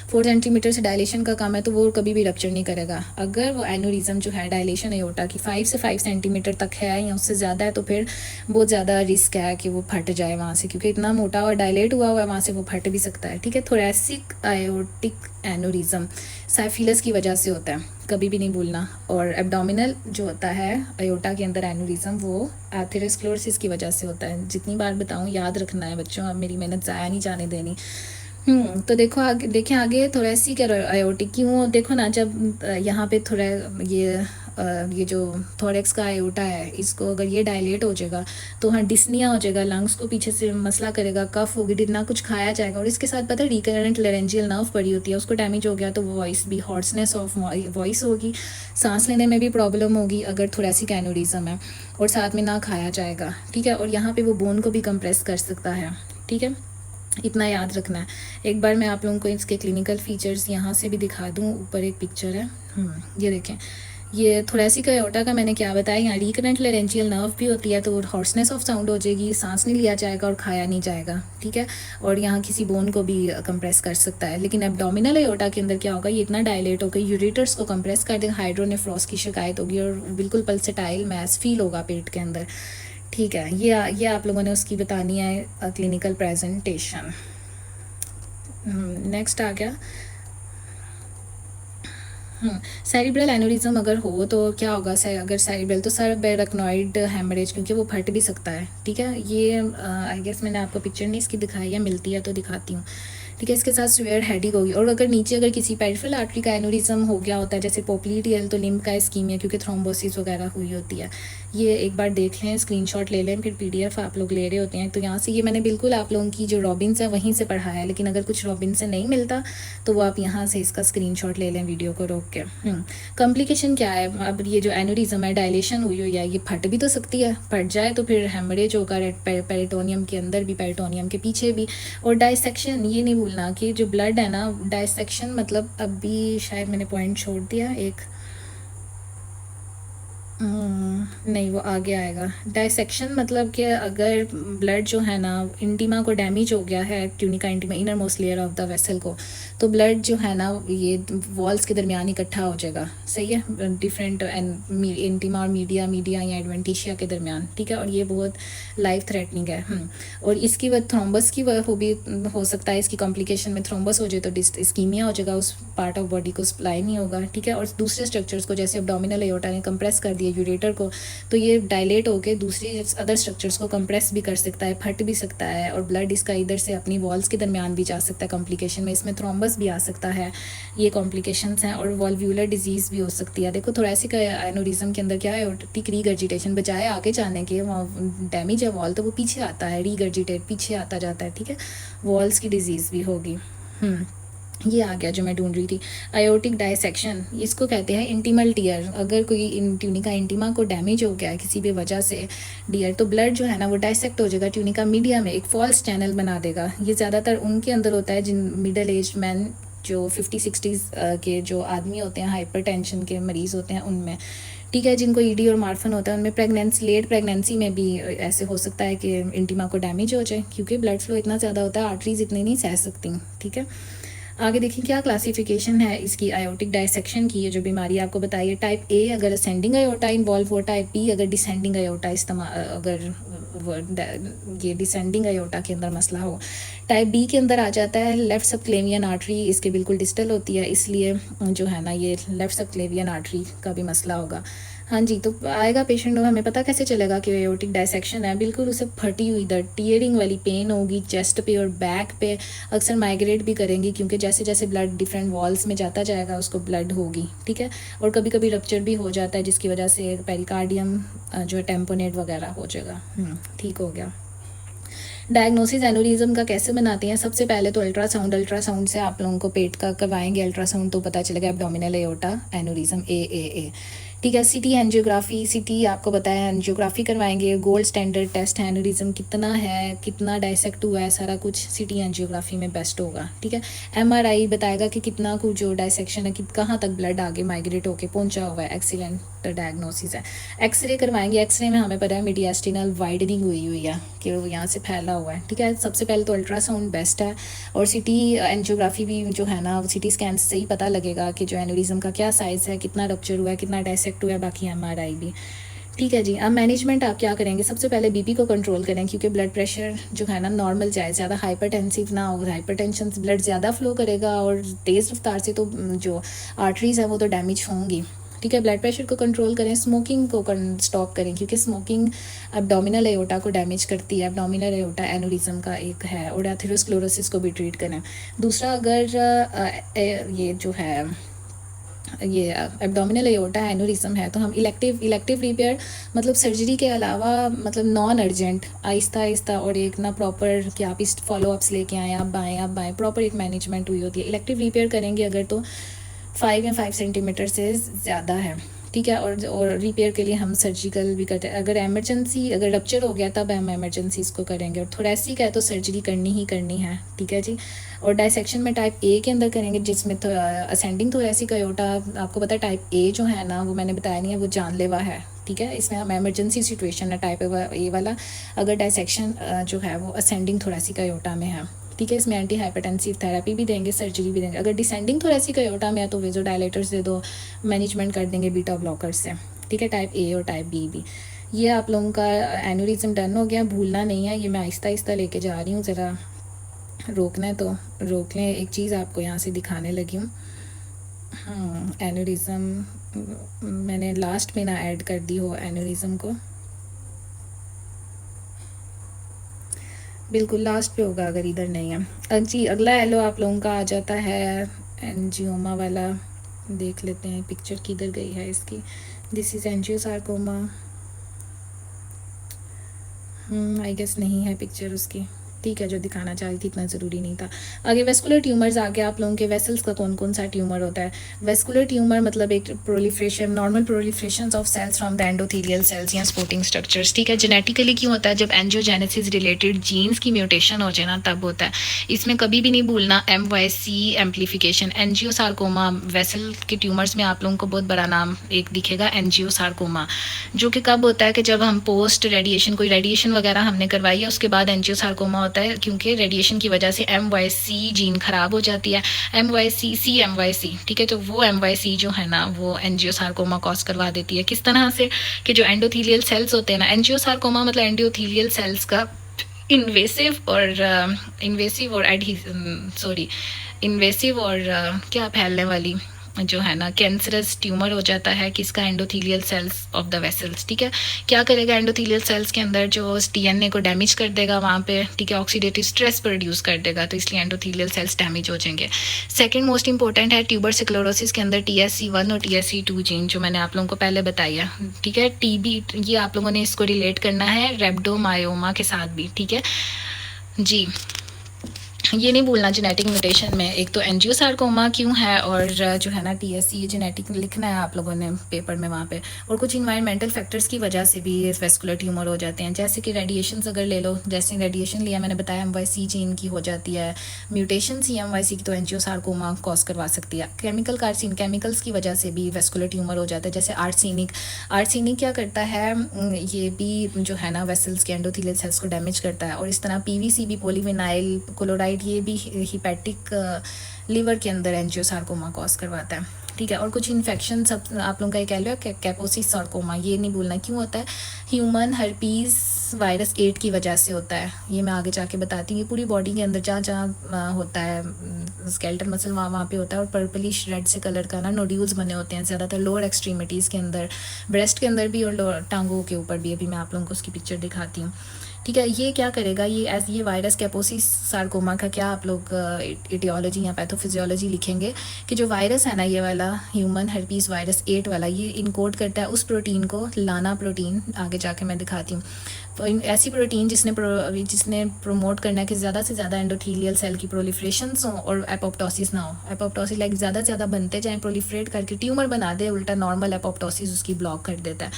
4 सेंटीमीटर से डायलेशन का कम है, तो वो कभी भी रप्चर नहीं करेगा। अगर वो एनुरिज्म जो है डायलेशन एओर्टा की 5 से 5 सेंटीमीटर तक है या उससे ज़्यादा है, तो फिर बहुत ज़्यादा रिस्क है कि वो फट जाए वहाँ से, क्योंकि इतना मोटा और डायलेट हुआ है वहाँ से, वो फट भी सकता है, ठीक है। थोरेसिक आयोटिक एनुरिज्म साइफिलस की वजह से होता है, कभी भी नहीं भूलना। और एब्डोमिनल जो होता है एओर्टा के अंदर एनुरिज्म, वो आर्थेरोस्क्लेरोसिस की वजह से होता है। जितनी बार बताऊँ याद रखना है बच्चों, अब मेरी मेहनत ज़ाया नहीं जाने देनी। तो देखो आगे, देखें आगे थोरेसिक आयोटिक क्यों, देखो ना जब यहाँ पे थोड़ा ये जो थोरेक्स का आयोटा है, इसको अगर ये डायलेट हो जाएगा तो हाँ डिस्निया हो जाएगा, लंग्स को पीछे से मसला करेगा, कफ होगी, इतना कुछ खाया जाएगा। और इसके साथ पता है रिकरेंट लेरेंजियल नर्व पड़ी होती है, उसको डैमेज हो गया तो वॉइस भी, हॉर्सनेस ऑफ वॉइस होगी, सांस लेने में भी प्रॉब्लम होगी अगर थोरेसिक एनुरिज्म है, और साथ में ना खाया जाएगा, ठीक है। और यहाँ पर वो बोन को भी कंप्रेस कर सकता है, ठीक है। इतना याद रखना है। एक बार मैं आप लोगों को इसके क्लिनिकल फीचर्स यहाँ से भी दिखा दूँ, ऊपर एक पिक्चर है, ये देखें, ये थोरेसिक एओर्टा का मैंने क्या बताया, यहाँ रिकरेंट लेरेंजियल नर्व भी होती है, तो हॉर्सनेस ऑफ साउंड हो जाएगी, सांस नहीं लिया जाएगा और खाया नहीं जाएगा, ठीक है। और यहाँ किसी बोन को भी कंप्रेस कर सकता है। लेकिन एब्डोमिनल एओर्टा के अंदर क्या होगा, ये इतना डायलेट होकर यूरेटर्स को कंप्रेस कर देगा, हाइड्रोनेफ्रोस की शिकायत होगी और बिल्कुल पल्सेटाइल मैस फील होगा पेट के अंदर, ठीक है। ये आप लोगों ने उसकी बतानी है क्लिनिकल प्रेजेंटेशन। नेक्स्ट आ गया सेरिब्रल एनोरिज्म अगर हो तो क्या होगा, अगर सेरिब्रल तो सबएराक्नॉइड हेमरेज, क्योंकि वो फट भी सकता है, ठीक है। ये आई गेस मैंने आपको पिक्चर नहीं इसकी दिखाई है, मिलती है तो दिखाती हूँ, ठीक है। इसके साथ सीवियर हेडेक होगी। और अगर नीचे अगर किसी पेरिफेरल आर्टरी का एनोरिज्म हो गया होता है, जैसे पोप्लीटियल, तो लिम्ब का इस्कीमिया, क्योंकि थ्रोम्बोसिस वगैरह हुई होती है। ये एक बार देख लें, स्क्रीनशॉट ले लें, फिर पीडीएफ आप लोग ले रहे होते हैं तो यहाँ से ये मैंने बिल्कुल आप लोगों की जो रॉबिन्स है वहीं से पढ़ा है, लेकिन अगर कुछ रॉबिन्स से नहीं मिलता तो वो आप यहाँ से इसका स्क्रीनशॉट ले लें वीडियो को रोक के। कॉम्प्लिकेशन क्या है, अब ये जो एनोरिज्म है, डायलेशन हुई हुई है, ये फट भी तो सकती है, फट जाए तो फिर हेमरेज होगा पेरिटोनियम के अंदर भी, पेरिटोनियम के पीछे भी। और डाइसेक्शन, ये नहीं भूलना कि जो ब्लड है ना, डाइसेक्शन मतलब अभी शायद मैंने पॉइंट छोड़ दिया एक, नहीं वो आगे आएगा। डाइसेक्शन मतलब कि अगर ब्लड जो है ना, इंटीमा को डैमेज हो गया है, tunica intima, inner most layer of the vessel को, तो ब्लड जो है ना ये वॉल्स के दरमियान इकट्ठा हो जाएगा, सही है, डिफरेंट इंटीमा और मीडिया या एडवेंटिशिया के दरमियान, ठीक है। और ये बहुत लाइफ थ्रेटनिंग है। और इसकी वजह थ्रोम्बस की वजह भी हो सकता है, इसकी कॉम्प्लिकेशन में थ्रोम्बस हो जाए तो इस्कीमिया हो जाएगा, उस पार्ट ऑफ बॉडी को सप्लाई नहीं होगा, ठीक है। और दूसरे स्ट्रक्चर्स को, जैसे एब्डोमिनल एओर्टा ने कंप्रेस कर दिया यूरेटर को, तो ये डायलेट होकर दूसरी अदर स्ट्रक्चर्स को कंप्रेस भी कर सकता है, फट भी सकता है, और ब्लड इसका इधर से अपनी वॉल्स के दरमियान भी जा सकता है। कॉम्प्लिकेशन में इसमें थ्रोम्बस भी आ सकता है, ये कॉम्प्लिकेशंस हैं। और वॉल्व्यूलर डिजीज़ भी हो सकती है। देखो थोरेसिक एनोरिज्म के अंदर क्या है, एओर्टिक रीगर्जिटेशन, बजाय आगे जाने के, वहाँ डैमेज है वॉल तो वो पीछे आता है, रीगर्जिटेट पीछे आता जाता है, ठीक है। वॉल्स की डिजीज़ भी होगी। ये आ गया जो मैं ढूंढ रही थी, आयोटिक डाइसेक्शन, इसको कहते हैं इंटीमल टीयर। अगर कोई ट्यूनिका इंटीमा को डैमेज हो गया है किसी भी वजह से डियर, तो ब्लड जो है ना वो डाइसेक्ट हो जाएगा, ट्यूनिका मीडिया में एक फॉल्स चैनल बना देगा। ये ज़्यादातर उनके अंदर होता है जिन मिडल एज मैन, जो 50-60s के जो आदमी होते हैं, हाइपरटेंशन के मरीज़ होते हैं उनमें, ठीक है, जिनको ईडी और मार्फन होता है, उनमें प्रेगनेंसी, लेट प्रेगनेंसी में भी ऐसे हो सकता है कि इंटीमा को डैमेज हो जाए, क्योंकि ब्लड फ्लो इतना ज़्यादा होता है, आर्टरीज इतनी नहीं सह सकती, ठीक है। आगे देखिए क्या क्लासिफिकेशन है इसकी आयोटिक डाइसेक्शन की। ये जो बीमारी आपको बताई है, टाइप ए अगर असेंडिंग आयोटा इन्वॉल्व हो, टाइप बी अगर डिसेंडिंग आयोटा अगर ये डिसेंडिंग आयोटा के अंदर मसला हो। टाइप बी के अंदर आ जाता है लेफ़्ट सबक्लेवियन आर्टरी, इसके बिल्कुल डिस्टल होती है, इसलिए जो है ना ये लेफ़्ट सबक्लेवियन आर्टरी का भी मसला होगा। हाँ जी, तो आएगा पेशेंट, हमें पता कैसे चलेगा कि एओर्टिक डाइसेक्शन है, बिल्कुल उसे फटी हुई दर्द, टीयरिंग वाली पेन होगी चेस्ट पे और बैक पे, अक्सर माइग्रेट भी करेंगी, क्योंकि जैसे जैसे ब्लड डिफरेंट वॉल्स में जाता जाएगा उसको ब्लड होगी, ठीक है। और कभी कभी रप्चर भी हो जाता है, जिसकी वजह से पेरिकार्डियम जो है टेम्पोनेट वगैरह हो जाएगा। ठीक हो गया। डायग्नोसिस एनोरिज्म का कैसे बनाते हैं, सबसे पहले तो अल्ट्रासाउंड से आप लोगों को पेट का करवाएंगे अल्ट्रासाउंड, तो पता चलेगा एब्डोमिनल एओर्टा एनोरिज्म ए, ठीक है। सिटी एंजियोग्राफी, सिटी आपको बताया, एंजियोग्राफी करवाएंगे, गोल्ड स्टैंडर्ड टेस्ट है, एनोरिज्म कितना है, कितना डाइसेक्ट हुआ है, सारा कुछ सिटी एंजियोग्राफी में बेस्ट होगा, ठीक है। एमआरआई बताएगा कि कितना कुछ जो डाइसेक्शन है, कहाँ तक ब्लड आगे माइग्रेट होकर पहुंचा हुआ है, एक्सीलेंट डायग्नोसिस है। एक्सरे करवाएंगे, एक्सरे में हमें पता है मीडियास्टिनल वाइडनिंग हुई है कि वो यहाँ से फैला हुआ है, ठीक है। सबसे पहले तो अल्ट्रासाउंड बेस्ट है, और सिटी एंजियोग्राफी भी जो है ना, सिटी स्कैन से ही पता लगेगा कि जो एनोरिज्म का क्या साइज़ है, कितना रप्चर हुआ है, कितना डाइसेक्ट हुआ है, बाकी एमआरआई भी, ठीक है जी। अब मैनेजमेंट आप क्या करेंगे, सबसे पहले बीपी को कंट्रोल करें, क्योंकि ब्लड प्रेशर जो है ना नॉर्मल जाए, ज़्यादा हाइपरटेंसिव ना हो, हाइपरटेंशन से ब्लड ज़्यादा फ्लो करेगा और तेज़ रफ्तार से तो जो आर्टरीज़ है वो तो डैमेज होंगी, ठीक है। ब्लड प्रेशर को कंट्रोल करें, स्मोकिंग को स्टॉप करें, क्योंकि स्मोकिंग एब्डोमिनल एओर्टा को डैमेज करती है, एब्डोमिनल एओर्टा एनोरिज्म का एक है। और एथेरोस्क्लेरोसिस को भी ट्रीट करें। दूसरा, अगर ये जो है ये एब्डोमिनल एओर्टा एनोरिज्म है, तो हम इलेक्टिव रिपेयर मतलब सर्जरी के अलावा, मतलब नॉन अर्जेंट, आहिस्ता आहिस्ता, और एक ना प्रॉपर कि आप इस फॉलोअप्स लेके आएँ, आप बाएँ, प्रॉपर एक मैनेजमेंट हुई होती है। इलेक्टिव रिपेयर करेंगे अगर तो 5 या 5 सेंटीमीटर से ज़्यादा है, ठीक है। और रिपेयर के लिए हम सर्जिकल भी करते हैं। अगर इमरजेंसी, अगर रप्चर हो गया तब हम इमरजेंसी इसको करेंगे। और थोरेसिक है तो सर्जरी करनी ही करनी है, ठीक है जी। और डायसेक्शन में टाइप ए के अंदर करेंगे, जिसमें तो असेंडिंग थोरेसिक अयोटा, आपको पता है टाइप ए जो है ना, वो मैंने बताया नहीं है, वो जानलेवा है, ठीक है। इसमें हम इमरजेंसी सिचुएशन है टाइप ए वाला, अगर डायसेक्शन जो है वो असेंडिंग थोरेसिक अयोटा में है, ठीक है। इसमें एंटी हाइपरटेंसिव थेरेपी भी देंगे, सर्जरी भी देंगे। अगर डिसेंडिंग थोरेसिक अयोटा में है तो वेज़ोडायलेटर्स दे दो, मैनेजमेंट कर देंगे बीटा ब्लॉकर से, ठीक है। टाइप ए और टाइप बी भी। ये आप लोगों का एन्यूरिज्म डन हो गया, भूलना नहीं है। ये मैं आहिस्ता आहिस्ता लेके जा रही हूँ, ज़रा रोकना है तो रोक लें। एक चीज़ आपको यहाँ से दिखाने लगी हूँ। एन्यूरिज्म मैंने लास्ट में ना ऐड कर दी हो एन्यूरिज्म को, बिल्कुल लास्ट पे होगा अगर इधर नहीं है जी। अगला एलो आप लोगों का आ जाता है एंजियोमा वाला। देख लेते हैं पिक्चर किधर गई है इसकी। This is angiosarcoma. I guess नहीं है पिक्चर उसकी, ठीक है। जो दिखाना चाह रही थी इतना ज़रूरी नहीं था। आगे वेस्कुलर ट्यूमर्स आ गए आप लोगों के। वेसल्स का कौन कौन सा ट्यूमर होता है? वेस्कुलर ट्यूमर मतलब एक proliferation, normal proliferation of cells from the endothelial cells या स्पोर्टिंग स्ट्रक्चर्स, ठीक है। जेनेटिकली क्यों होता है? जब एंजियोजेनेसिस रिलेटेड जीन्स की म्यूटेशन हो जाए ना, तब होता है। इसमें कभी भी नहीं भूलना MYC एम्पलीफिकेशन। एंजियोसार्कोमा वेसल के ट्यूमर्स में आप लोगों को बहुत बड़ा नाम एक दिखेगा, एंजियोसार्कोमा, जो कि कब होता है कि जब हम पोस्ट रेडिएशन, कोई रेडिएशन वगैरह हमने करवाई है, उसके बाद एंजियोसार्कोमा होता है, क्योंकि रेडिएशन की वजह से MYC जीन खराब हो जाती है। MYC, ठीक है। तो वो MYC जो है ना, वो एंजियोसार्कोमा कॉज करवा देती है। किस तरह से? कि जो एंडोथेलियल सेल्स होते हैं ना, एंजियोसार्कोमा मतलब एंडोथेलियल सेल्स का इन्वेसिव और क्या फैलने वाली जो है ना, कैंसरस ट्यूमर हो जाता है किसका? Endothelial cells of the vessels, ठीक है। क्या करेगा? एंडोथेलियल सेल्स के अंदर जो DNA को डैमेज कर देगा वहाँ पे, ठीक है। ऑक्सीडेटिव स्ट्रेस प्रोड्यूस कर देगा, तो इसलिए एंडोथेलियल सेल्स डैमेज हो जाएंगे। सेकंड मोस्ट इंपॉर्टेंट है ट्यूबर स्क्लेरोसिस के अंदर TSC1 और TSC2 जीन, जो मैंने आप लोगों को पहले बताया, ठीक है। TB, ये आप लोगों ने इसको रिलेट करना है रेब्डोमायोमा के साथ भी, ठीक है जी। ये नहीं भूलना जेनेटिक म्यूटेशन में एक तो एंजियोसार्कोमा क्यों है, और जो है ना TSC, ये जेनेटिक लिखना है आप लोगों ने पेपर में वहाँ पे। और कुछ इन्वायरमेंटल फैक्टर्स की वजह से भी ये वेस्कुलर ट्यूमर हो जाते हैं, जैसे कि रेडिएशन अगर ले लो, जैसे रेडिएशन लिया मैंने बताया MYC जीन की हो जाती है म्यूटेशन MYC की, तो एंजियोसार्कोमा कॉज करवा सकती है। केमिकल कार्सिन, केमिकल्स की वजह से भी वेस्कुलर ट्यूमर हो जाता है, जैसे आर्सेनिक क्या करता है? ये भी जो है ना वेसल्स के एंडोथेलियल सेल्स को डैमेज करता है। और इस तरह PVC भी, पॉलीविनाइल क्लोराइड, ये भी हिपैटिक लीवर के अंदर एंजियोसार्कोमा कॉज करवाता है, ठीक है। और कुछ इन्फेक्शन सब आप लोगों का ये कह लो, कैपोसिस सार्कोमा, ये नहीं भूलना क्यों होता है? ह्यूमन हर्पीज वायरस 8 की वजह से होता है। ये मैं आगे जाके बताती हूँ। ये पूरी बॉडी के अंदर जहाँ जहाँ होता है, स्केलेटल मसल वहाँ पे होता है। और पर्पलिश रेड से कलर का ना नोड्यूल्स बने होते हैं ज़्यादातर लोअर एक्सट्रीमिटीज़ के अंदर, ब्रेस्ट के अंदर भी और लोअर टांगों के ऊपर भी। अभी मैं आप लोगों को उसकी पिक्चर दिखाती हूँ, ठीक है। ये क्या करेगा? ये वायरस कैपोसिस सार्कोमा का क्या आप लोग इटियोलॉजी या पैथोफिजियोलॉजी लिखेंगे कि जो वायरस है ना, ये वाला ह्यूमन हर्पीस वायरस 8 वाला, ये इनकोड करता है उस प्रोटीन को, लाना प्रोटीन, आगे जाके मैं दिखाती हूँ। तो ऐसी प्रोटीन जिसने प्रमोट करना है कि ज़्यादा से ज़्यादा एंडोथेलियल सेल की प्रोलिफ्रेशंस हो और एपोप्टोसिस ना हो। एपोप्टोसिस लाइक ज़्यादा से ज़्यादा बनते जाएँ, प्रोलिफ्रेट करके ट्यूमर बना दे, उल्टा नॉर्मल एपोप्टोसिस उसकी ब्लॉक कर देता है,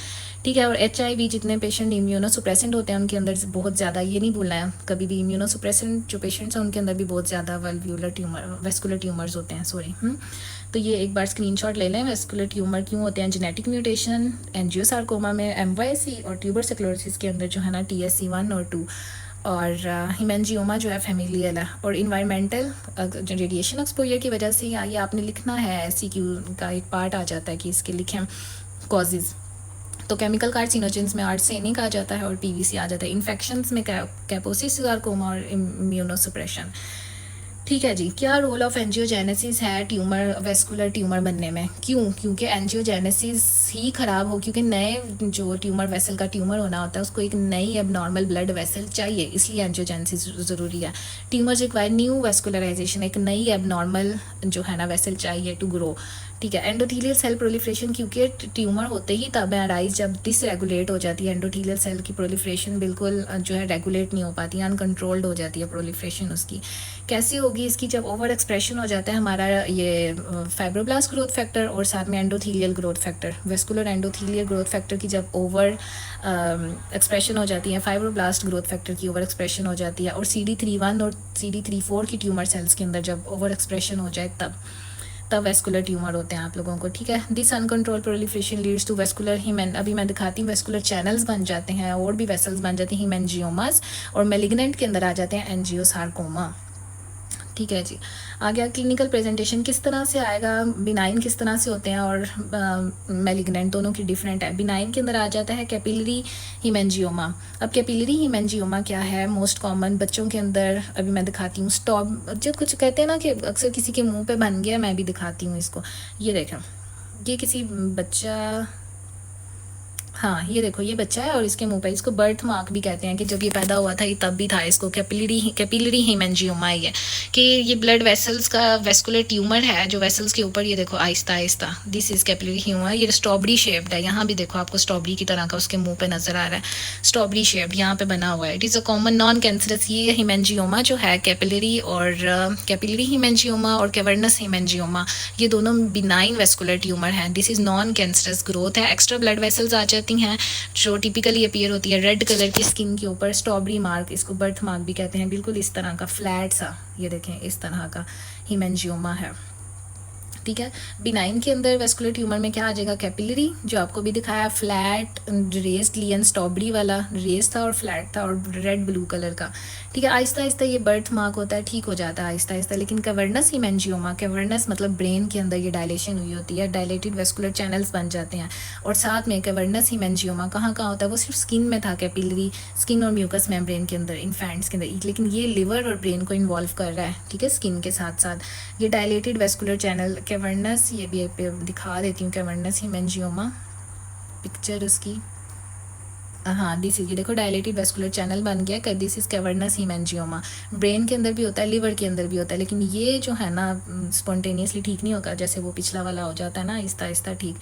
ठीक है। और HIV जितने पेशेंट इम्यूनोसुप्रेसेंट होते हैं उनके अंदर बहुत ज़्यादा, ये नहीं भूलना है कभी भी, इम्यूनोसुप्रेसेंट जो पेशेंट्स हैं उनके अंदर भी बहुत ज़्यादा वेस्कुलर ट्यूमर्स होते हैं, सॉरी। तो ये एक बार स्क्रीनशॉट ले लें। वेस्कुलर ट्यूमर क्यों होते हैं? जेनेटिक म्यूटेशन एंजियोसार्कोमा में, MYC, और ट्यूबर स्क्लेरोसिस के अंदर जो है ना TSC1 और 2, और हिमेंजियोमा जो है फैमिलियल है। और इन्वायरमेंटल रेडिएशन एक्सपोजर की वजह से ये आपने लिखना है, CQ का एक पार्ट आ जाता है कि इसके लिखें कॉजेज़। तो केमिकल कार्सिनोजेंस में आर्सेनिक आ जाता है और PVC आ जाता है। इन्फेक्शंस में कैपोसिस सार्कोमा और इम्यूनोसुप्रेशन, ठीक है जी। क्या रोल ऑफ एंजियोजेनेसिस है वेस्कुलर ट्यूमर बनने में? क्योंकि एंजियोजेनेसिस ही ख़राब हो, क्योंकि नए जो ट्यूमर वेसल का ट्यूमर होना होता है उसको एक नई एबनॉर्मल ब्लड वेसल चाहिए, इसलिए एंजियोजेनेसिस ज़रूरी है। ट्यूमर्स रिक्वायर न्यू वेस्कुलराइजेशन, एक नई एबनॉर्मल जो है ना वेसल चाहिए टू ग्रो, ठीक है। एंडोथीलियल सेल प्रोलिफरेशन, क्योंकि ट्यूमर होते ही तब है अराइज जब डिसरेगुलेट हो जाती है एंडोथीलियल सेल की प्रोलिफरेशन, बिल्कुल जो है रेगुलेट नहीं हो पाती, अनकंट्रोल्ड हो जाती है प्रोलिफरेशन उसकी। कैसे होगी इसकी? जब ओवर एक्सप्रेशन हो जाता है हमारा ये फाइब्रोब्लास्ट ग्रोथ फैक्टर और साथ में endothelial growth factor, vascular endothelial growth factor की जब ओवर एक्सप्रेशन हो जाती है, फाइब्रोब्लास्ट ग्रोथ फैक्टर की ओवर एक्सप्रेशन हो जाती है, और CD3-1 और CD3-4 की ट्यूमर सेल्स के अंदर जब ओवर एक्सप्रेशन हो जाए तब वेस्कुलर ट्यूमर होते हैं आप लोगों को। ठीक है। This uncontrol proliferation leads to vascular हीमेन, अभी मैं दिखाती हूँ, वेस्कुलर चैनल्स बन जाते हैं और भी वेसल्स बन जाती हैं, हीमेंजियोमास, और मेलिग्नेंट के अंदर आ जाते हैं एंजियोसार्कोमा। ठीक है जी। आ गया क्लिनिकल प्रेजेंटेशन किस तरह से आएगा, बिनाइन किस तरह से होते हैं और मेलिग्नेंट, दोनों की डिफरेंट है। बिनाइन के अंदर आ जाता है कैपिलरी हीमेंजियोमा। अब कैपिलरी हीमेंजियोमा क्या है? मोस्ट कॉमन बच्चों के अंदर, अभी मैं दिखाती हूँ। स्टॉप जो कुछ कहते हैं ना कि अक्सर किसी के मुंह पे बन गया, मैं भी दिखाती हूँ इसको। ये देखें, ये किसी बच्चा, हाँ ये देखो ये बच्चा है और इसके मुंह पे, इसको बर्थ मार्क भी कहते हैं कि जब ये पैदा हुआ था ये तब भी था, इसको कैपिलरी हीमेंजियोमा है कि ये ब्लड वेसल्स का वेस्कुलर ट्यूमर है जो वेसल्स के ऊपर, ये देखो Aahista Aahista, this is capillary humour. ये स्ट्रॉबेरी शेप्ड है, यहाँ भी देखो आपको स्ट्रॉबेरी की तरह का उसके मुंह पे नजर आ रहा है, स्ट्रॉबेरी शेप्ड यहाँ पे बना हुआ है। It is a common noun cancerous, ये हीमेंजियोमा जो है कैपिलरी और कैपिलरी हीमेंजियोमा और कैवर्नस हीमेंजियोमा, ये दोनों बिनाइन वेस्कुलर ट्यूमर हैं। This is non cancerous growth है। एक्स्ट्रा ब्लड वेसल्स आ जाती हैं जो टिपिकली अपीयर होती है रेड कलर की स्किन के ऊपर, स्ट्रॉबेरी मार्क, इसको बर्थ मार्क भी कहते हैं, बिल्कुल इस तरह का फ्लैट सा, ये देखें इस तरह का हीमेंजियोमा है। ठीक है। बिनाइन के अंदर वेस्कुलर ट्यूमर में क्या आ जाएगा? कैपिलरी, जो आपको भी दिखाया, फ्लैट रेस्ड लियन, स्ट्रॉबेरी वाला रेस था और फ्लैट था और रेड ब्लू कलर का। ठीक है। आहिस्ता आहिस्ता ये बर्थ मार्क होता है, ठीक हो जाता है आहिस्ता आहिस्ता। लेकिन कैवर्नस हीमेंजियोमा, कैवर्नस मतलब ब्रेन के अंदर ये डायलेशन हुई होती है, डायलेटेड वेस्कुलर चैनल्स बन जाते हैं। और साथ में कैवर्नस हीमेंजियोमा कहाँ कहाँ होता है? वो सिर्फ स्किन में था, कैपिलरी स्किन और म्यूकस मेम्ब्रेन के अंदर, इन्फेंट्स के अंदर, लेकिन ये लिवर और ब्रेन को इन्वॉल्व कर रहा है। ठीक है। स्किन के साथ साथ ये डायलेटेड वेस्कुलर चैनल कैवर्नस, ये भी दिखा देती हूँ, कैवर्नस हीमेंजियोमा पिक्चर उसकी, हाँ दिस इज, ये देखो डायलेटेड वेस्कुलर चैनल बन गया, दिस इज कैवर्नस हीमेंजियोमा। ब्रेन के अंदर भी होता है, लिवर के अंदर भी होता है, लेकिन ये जो है ना स्पॉन्टेनियसली ठीक नहीं होगा, जैसे वो पिछला वाला हो जाता है ना आहिस्ता आहिस्ता ठीक।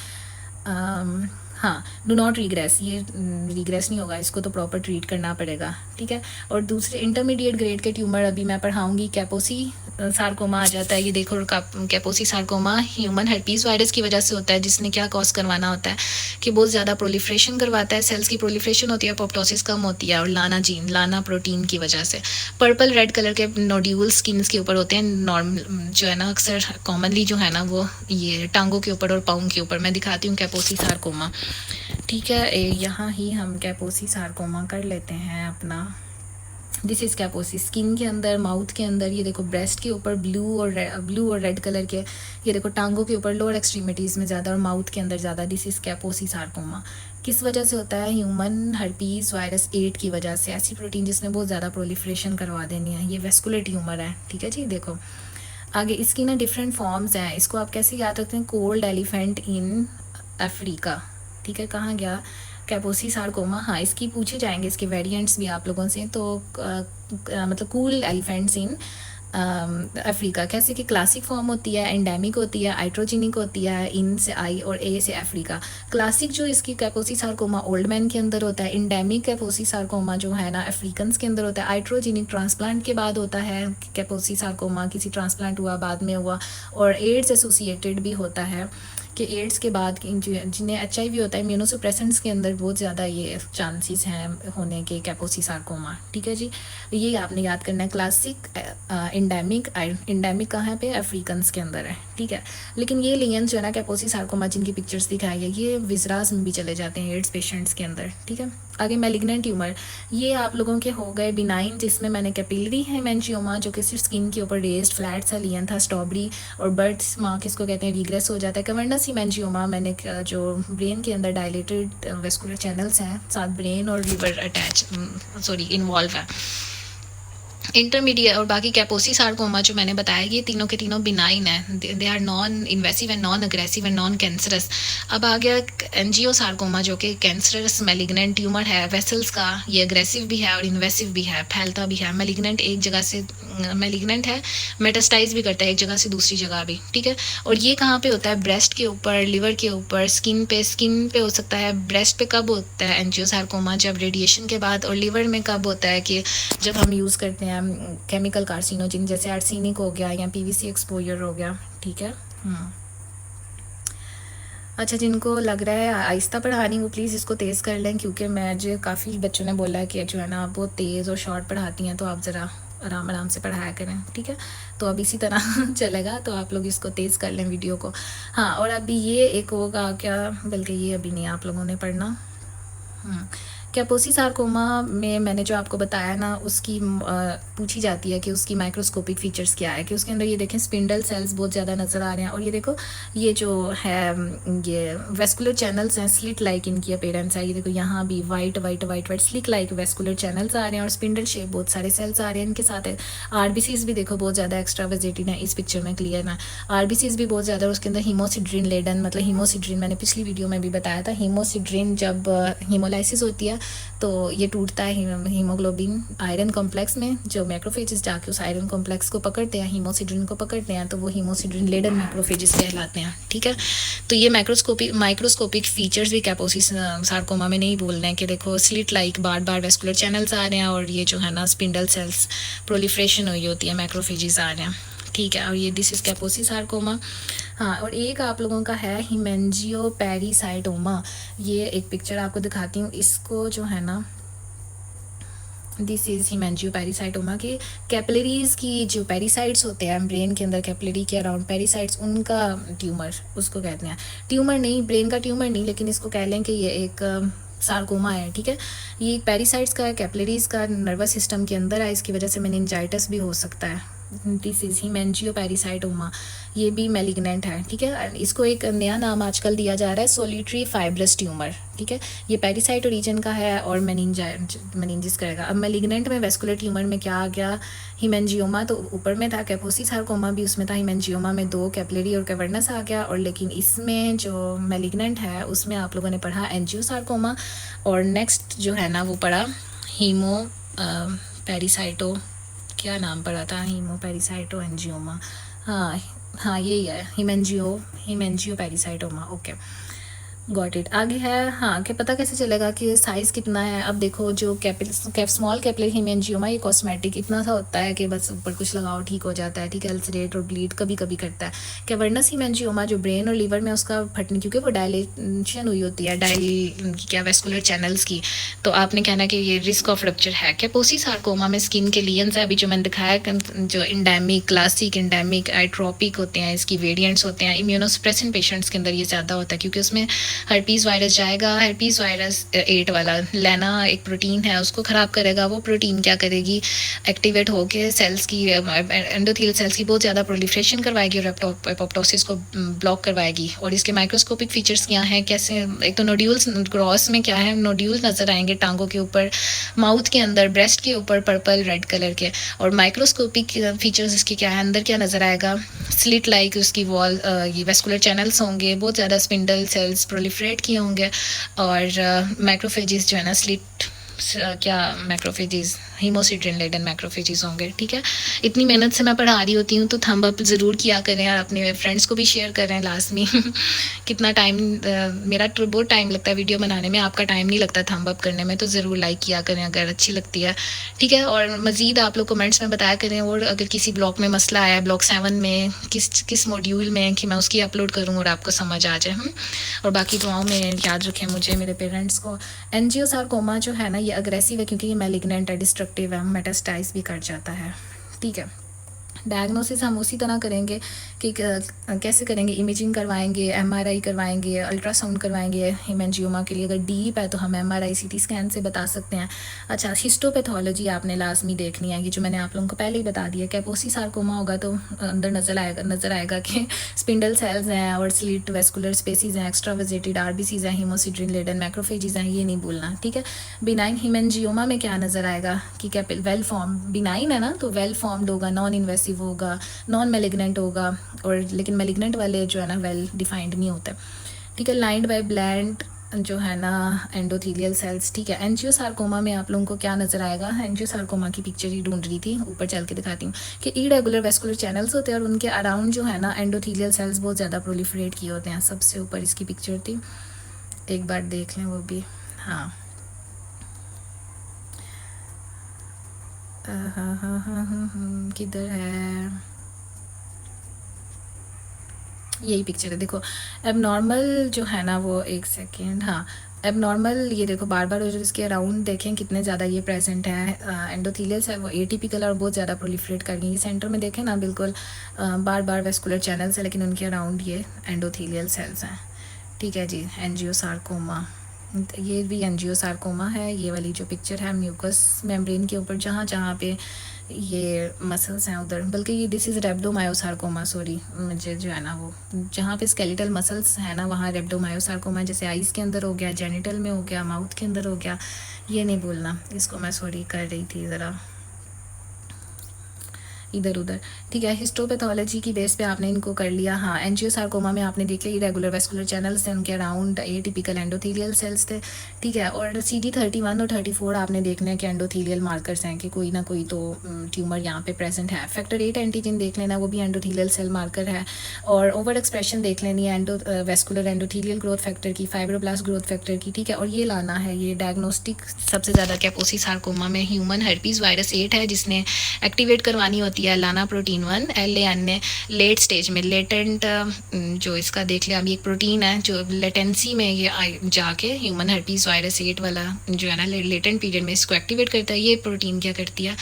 हाँ, डू नॉट रिग्रेस, ये रिग्रेस नहीं होगा, इसको तो प्रॉपर ट्रीट करना पड़ेगा। ठीक है। और दूसरे इंटरमीडिएट ग्रेड के ट्यूमर अभी मैं पढ़ाऊँगी, कैपोसी सार्कोमा आ जाता है, ये देखो कैपोसी सार्कोमा ह्यूमन हेर्पीस वायरस की वजह से होता है, जिसने क्या कॉज करवाना होता है कि बहुत ज़्यादा प्रोलिफ्रेशन करवाता है, सेल्स की प्रोलिफ्रेशन होती है, पोप्टोसिस कम होती है, और लाना जीन, लाना प्रोटीन की वजह से पर्पल रेड कलर के नोड्यूल स्किन के ऊपर होते हैं, नॉर्मल जो है ना अक्सर कॉमनली जो है ना वो ये टांगों के ऊपर और पाँव के ऊपर। मैं दिखाती हूँ कैपोसी सार्कोमा। ठीक है। यहाँ ही हम कैपोसी सार्कोमा कर लेते हैं अपना। दिस इज़ कैपोसी, स्किन के अंदर, माउथ के अंदर, ये देखो ब्रेस्ट के ऊपर ब्लू और रेड कलर के, ये देखो टांगों के ऊपर लोअर एक्सट्रीमिटीज़ में ज़्यादा और माउथ के अंदर ज़्यादा। This is Kaposi sarcoma. किस वजह से होता है? ह्यूमन हर्पीस वायरस 8 की वजह से, ऐसी प्रोटीन जिसने बहुत ज़्यादा प्रोलिफ्रेशन करवा देनी है। ये वेस्कुलर ट्यूमर है। ठीक है जी। देखो आगे इसकी ना डिफरेंट फॉर्म्स हैं, इसको आप कैसे याद रखते हैं? Cold elephant in Africa. ठीक है। कहाँ गया? कैपोसी सार्कोमा, हाँ इसकी पूछे जाएंगे, इसके वेरिएंट्स भी आप लोगों से। तो मतलब कूल एलिफेंट्स इन अफ्रीका, कैसे कि क्लासिक फॉर्म होती है, एंडेमिक होती है, आइट्रोजेनिक होती है, इन से आई और ए से अफ्रीका। क्लासिक जो इसकी कैपोसी सार्कोमा ओल्ड मैन के अंदर होता है, एंडेमिक कैपोसी सार्कोमा जो है ना अफ्रीकन्स के अंदर होता है, आइट्रोजेनिक ट्रांसप्लांट के बाद होता है कैपोसी सार्कोमा, किसी ट्रांसप्लांट हुआ बाद में हुआ, और एड्स एसोसिएटेड भी होता है कि एड्स के बाद जिन्हें HIV होता है, इम्यूनोसप्रेसेंट्स के अंदर बहुत ज़्यादा ये चांसेस हैं होने के कैपोसी सार्कोमा। ठीक है जी। ये आपने याद करना है। क्लासिक, एंडेमिक कहाँ पे? अफ्रीकन्स के अंदर है। ठीक है। लेकिन ये लियंस जो है ना कैपोसी सार्कोमा जिनकी पिक्चर्स दिखाई है, ये विजरास में भी चले जाते हैं एड्स पेशेंट्स के अंदर। ठीक है। आगे मैलिग्नेंट ट्यूमर, ये आप लोगों के हो गए बिनाइन, जिसमें मैंने कैपिलरी हीमेंजियोमा जो कि सिर्फ स्किन के ऊपर रेस्ड फ्लैट सा लियन था, स्ट्रॉबेरी और बर्थ मार्क इसको कहते हैं, रिग्रेस हो जाता है। कैवर्नस हीमेंजियोमा मैंने जो ब्रेन के अंदर डायलेटेड वेस्कुलर चैनल्स हैं, साथ ब्रेन और लिवर इन्वॉल्व है। इंटरमीडिएट और बाकी कैपोसी सार्कोमा जो मैंने बताया ये तीनों के तीनों बिनाइन है, they are non invasive and non aggressive and non cancerous. अब आ गया एंजियो सार्कोमा जो कि कैंसरस मेलिग्नेंट ट्यूमर है वेसल्स का, ये अग्रेसिव भी है और इन्वेसिव भी है, फैलता भी है। मेलिग्नेंट एक जगह से मेलिग्नेंट है, मेटास्टाइज भी करता है एक जगह से दूसरी जगह भी, ठीक है। और ये कहाँ पे होता है, ब्रेस्ट के ऊपर, लिवर के ऊपर, स्किन पे हो सकता है। ब्रेस्ट पे कब होता है एंजियोसार्कोमा, जब रेडिएशन के बाद, और लिवर में कब होता है कि जब हम यूज़ करते हैं केमिकल कार्सिनोजिन जैसे आर्सेनिक हो गया या पीवीसी एक्सपोजर हो गया, ठीक है। अच्छा, जिनको लग रहा है आहिस्ता पढ़ानी वो प्लीज़ इसको तेज़ कर लें, क्योंकि मैं जो काफ़ी बच्चों ने बोला है कि जो है ना आप बहुत तेज़ और शॉर्ट पढ़ाती हैं, तो आप ज़रा आराम आराम से पढ़ाया करें, ठीक है। तो अब इसी तरह चलेगा, तो आप लोग इसको तेज़ कर लें वीडियो को। हाँ, और अभी ये एक होगा क्या, बल्कि ये अभी नहीं आप लोगों ने पढ़ना। कैपोसी सार्कोमा में मैंने जो आपको बताया ना, उसकी पूछी जाती है कि उसकी माइक्रोस्कोपिक फीचर्स क्या है, कि उसके अंदर ये देखें स्पिंडल सेल्स बहुत ज़्यादा नज़र आ रहे हैं, और ये देखो ये जो है ये वेस्कुलर चैनल्स हैं, स्लिट लाइक इनकी अपीयरेंस है। ये देखो यहाँ भी white white white white slit like vascular channels आ रहे हैं और स्पिंडल शेप बहुत सारे सेल्स आ रहे हैं इनके साथ। आरबीसीज भी देखो बहुत ज़्यादा एक्स्ट्रा वेजिटेटिव है, इस पिक्चर में क्लियर है। आरबीसीज भी बहुत ज़्यादा, उसके अंदर हीमोसिड्रिन लेडन, मतलब हीमोसिड्रिन मैंने पिछली वीडियो में भी बताया था, हीमोसिड्रिन जब हीमोलाइसिस होती है तो ये टूटता है हीमोग्लोबिन आयरन कॉम्प्लेक्स में, जो मैक्रोफेजेस जाके उस आयरन कॉम्प्लेक्स को पकड़ते हैं, हीमोसिड्रिन को पकड़ते हैं, तो वो हीमोसिड्रिन लेडन मैक्रोफेजेस कहलाते हैं, ठीक है। तो ये माइक्रोस्कोपिक फीचर्स भी कैपोसी सार्कोमा में नहीं बोल रहे हैं कि देखो स्लिट लाइक बार बार वेस्कुलर चैनल्स आ रहे हैं और ये जो है ना स्पिंडल सेल्स प्रोलिफरेशन हुई होती है, मैक्रोफेजेस आ रहे हैं, ठीक है। और ये दिस इज कैपोसी सार्कोमा। हाँ, और एक आप लोगों का है हिमेंजियो पेरिसाइटोमा। ये एक पिक्चर आपको दिखाती हूँ, इसको जो है ना दिस इज़ हिमेंजियो पेरिसाइटोमा के कैपिलरीज की जो पेरिसाइट्स होते हैं ब्रेन के अंदर, कैपिलरी के अराउंड पेरिसाइट्स, उनका ट्यूमर उसको कहते हैं। ट्यूमर नहीं, ब्रेन का ट्यूमर नहीं, लेकिन इसको कह लें कि ये एक सार्कोमा है, ठीक है। ये पेरिसाइट्स का है, कैपिलरीज का, नर्वस सिस्टम के अंदर है, इसकी वजह से मेनिंजाइटिस भी हो सकता है। दिस इज हिमेंजियो पेरिसाइटोमा, ये भी मेलिग्नेंट है, ठीक है। इसको एक नया नाम आजकल दिया जा रहा है सोलिटरी फाइब्रस ट्यूमर, ठीक है। ये पेरिसाइट ओरिजिन का है और मेनिंजिस करेगा। अब मेलिग्नेंट में वेस्कुलर ट्यूमर में क्या आ गया, हिमेंजियोमा तो ऊपर में था, कैपोसी सार्कोमा भी उसमें था, हिमेंजियोमा में 2 कैपिलरी और कैवर्नस आ गया, और लेकिन इसमें जो मेलिग्नेंट है उसमें आप लोगों ने पढ़ा एंजियोसार्कोमा, और नेक्स्ट जो है ना वो पढ़ा हीमो पेरिसाइटो, क्या नाम पड़ा था, हीमोपेरिसाइटो एंजियोमा। हाँ यही है, हिमेंजियो पेरिसाइटोमा, ओके गॉट इट। आगे है, हाँ कि पता कैसे चलेगा कि साइज़ कितना है। अब देखो जो स्मॉल कैपिलरी हिमेंजियोमा ये कॉस्मेटिक इतना सा होता है कि बस ऊपर कुछ लगाओ ठीक हो जाता है, ठीक है। अल्सरेट और ब्लीड कभी कभी करता है। कैवर्नस हिमेंजियोमा जो ब्रेन और लीवर में उसका फटने, क्योंकि वो डायलेशन हुई होती है क्या वेस्कुलर चैनल्स की, तो आपने कहना कि ये रिस्क ऑफ रप्चर है। कैपोसी सार्कोमा में स्किन के लियंस है, अभी जो मैंने दिखाया जो इंडेमिक, क्लासिक, इंडेमिक, आइट्रोपिक होते हैं, इसकी वेरिएंट्स होते हैं। इम्यूनोसप्रेसेंट पेशेंट्स के अंदर ये ज़्यादा होता है, क्योंकि उसमें हर्पीज़ वायरस जाएगा, हर्पीज़ वायरस 8 वाला लेना एक प्रोटीन है, उसको ख़राब करेगा। वो प्रोटीन क्या करेगी, एक्टिवेट होकर सेल्स की, एंडोथेलियल सेल्स की बहुत ज़्यादा प्रोलिफरेशन करवाएगी और एपोप्टोसिस को ब्लॉक करवाएगी। और इसके माइक्रोस्कोपिक फीचर्स क्या हैं, कैसे, एक तो नोड्यूल्स, क्रॉस में क्या है, नोड्यूल्स नज़र आएंगे टांगों के ऊपर, माउथ के अंदर, ब्रेस्ट के ऊपर पर्पल रेड कलर के। और माइक्रोस्कोपिक फीचर्स इसके क्या है, अंदर क्या नज़र आएगा, स्लिट लाइक उसकी वॉल, ये वेस्कुलर चैनल्स होंगे, बहुत ज़्यादा स्पिंडल सेल्स प्रोलिफरेट किए होंगे, और मैक्रोफेजेस जो है ना स्लिट क्या मैक्रोफेजेस, हीमोसिड्रिन लेडन मैक्रोफेजेस होंगे, ठीक है। इतनी मेहनत से मैं पढ़ा रही होती हूँ, तो थंब अप ज़रूर किया करें और अपने फ्रेंड्स को भी शेयर करें लास्ट में। कितना टाइम मेरा बहुत टाइम लगता है वीडियो बनाने में, आपका टाइम नहीं लगता थंब अप करने में, तो ज़रूर लाइक किया करें अगर अच्छी लगती है, ठीक है। और मज़ीद आप लोग कमेंट्स में बताया करें, और अगर किसी ब्लॉक में मसला आया, ब्लॉक 7 में किस मॉड्यूल में, कि मैं उसकी अपलोड करूँ और आपको समझ आ जाए। और बाकी दुआओं में याद रखें मुझे, मेरे पेरेंट्स को। एंजियोसार्कोमा जो है ना ये अग्रेसिव है, क्योंकि ये मैलिग्नेंट है, डिस्ट्रक्टिव है, मेटास्टाइज भी कर जाता है, ठीक है। डायग्नोसिस हम उसी तरह करेंगे कि कैसे करेंगे, इमेजिंग करवाएंगे, एमआरआई करवाएंगे, अल्ट्रासाउंड करवाएंगे हेमेंजियोमा के लिए। अगर डीप है तो हम एमआरआई सीटी स्कैन से बता सकते हैं। अच्छा, हिस्टोपैथोलॉजी आपने लाजमी देखनी है, ये जो मैंने आप लोगों को पहले ही बता दिया। कैपोसी सार्कोमा होगा तो अंदर नज़र आएगा कि स्पिंडल सेल्स हैं और स्लिट वेस्कुलर स्पेसीज हैं, एक्स्ट्रा वेजेटेड आरबीसीज हैं, हीमोसिड्रिन लेडन मैक्रोफेजिज हैं, ये नहीं भूलना, ठीक है। बिनाइन हिमेंजियोमा में क्या नज़र आएगा कि क्या वेल फॉर्म, बिनाइन है ना तो वेल फॉर्म्ड होगा, नॉन इन्वेसिव होगा, नॉन मेलिग्नेंट होगा, और लेकिन मेलिग्नेंट वाले जो है ना वेल डिफाइंड नहीं होते, ठीक है। लाइंड बाय ब्लैंड जो है ना एंडोथीलियल सेल्स, ठीक है। एंजियोसार्कोमा में आप लोगों को क्या नज़र आएगा, एंजियोसार्कोमा की पिक्चर ही ढूंढ रही थी, ऊपर चल के दिखाती हूँ कि इरेगुलर वेस्कुलर चैनल्स होते हैं और उनके अराउंड जो है ना एंडोथीलियल सेल्स बहुत ज़्यादा प्रोलिफरेट किए होते हैं। सबसे ऊपर इसकी पिक्चर थी, एक बार देख लें वो भी। हाँ किधर है, यही पिक्चर है, देखो। एबनॉर्मल जो है ना वो, एक सेकेंड, हाँ एबनॉर्मल, ये देखो बार बार जो इसके अराउंड देखें कितने ज़्यादा ये प्रेजेंट है। एंडोथीलियल्स है वो एटीपिकल और बहुत ज़्यादा प्रोलिफरेट कर गई। सेंटर में देखें ना बिल्कुल बार बार वेस्कुलर चैनल्स है, लेकिन उनके अराउंड ये एंडोथीलियल सेल्स हैं, ठीक है जी। एंजियोसार्कोमा, ये भी एंजियोसार्कोमा है। ये वाली जो पिक्चर है म्यूकस मेम्ब्रेन के ऊपर जहाँ जहाँ पे ये मसल्स हैं उधर, बल्कि ये दिस इज़ रेब्डोमायोसार्कोमा, सॉरी मुझे जो है ना वो जहाँ पे स्केलेटल मसल्स है ना वहाँ रेब्डोमायोसार्कोमा, जैसे आइज़ के अंदर हो गया, जेनिटल में हो गया, माउथ के अंदर हो गया, ये नहीं भूलना, इसको मैं सॉरी कर रही थी ज़रा इधर उधर, ठीक है। हिस्टोपैथोलॉजी की बेस पे आपने इनको कर लिया। हाँ, एंजियोसार्कोमा में आपने देख लिया इरेगुलर वेस्कुलर चैनल्स थे, उनके अराउंड एटिपिकल एंडोथीलियल सेल्स थे, ठीक है। और CD31 और 34 आपने देखना है कि एंडोथीलियल मार्कर्स हैं कि कोई ना कोई तो ट्यूमर यहाँ पे प्रेजेंट है। फैक्टर 8 एंटीजन देख लेना, वो भी एंडोथीलियल सेल मार्कर है। और ओवर एक्सप्रेशन देख लेनी है वेस्कुलर एंडोथीलियल ग्रोथ फैक्टर की, फाइब्रोब्लास्ट ग्रोथ फैक्टर की, ठीक है। और ये लाना है ये डायग्नोस्टिक सबसे ज़्यादा कैपोसी सार्कोमा में ह्यूमन हर्पीज़ वायरस 8 है, जिसने एक्टिवेट करवानी होती है लाना प्रोटीन 1 LAN ने लेट स्टेज में। लेटेंट जो इसका देख लिया, अभी एक प्रोटीन है जो लेटेंसी में ये जाके ह्यूमन हर्पीज़ वायरस 8 वाला जो है ना लेटेंट पीरियड में इसको एक्टिवेट करता है। ये प्रोटीन क्या करती है,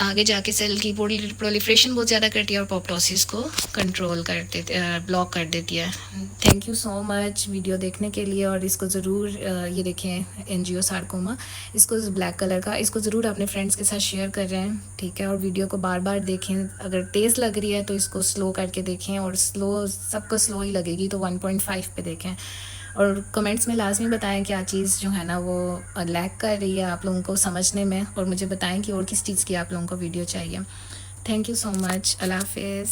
आगे जाके सेल की प्रोलिफरेशन बहुत ज़्यादा करती है और पोप्टोसिस को कंट्रोल कर देती, ब्लॉक कर देती है। Thank you so much video देखने के लिए, और इसको ज़रूर ये देखें एंजियोसार्कोमा, इसको ब्लैक कलर का, इसको ज़रूर अपने फ्रेंड्स के साथ शेयर कर रहे हैं, ठीक है। और वीडियो को बार बार देखें, अगर तेज़ लग रही है तो इसको स्लो करके देखें, और स्लो सबको स्लो ही लगेगी तो 1.5 पे देखें। और कमेंट्स में लाजमी बताएं क्या चीज़ जो है ना वो लैक कर रही है आप लोगों को समझने में, और मुझे बताएं कि और किस चीज़ की आप लोगों को वीडियो चाहिए। थैंक यू सो मच, अल्लाह हाफिज़।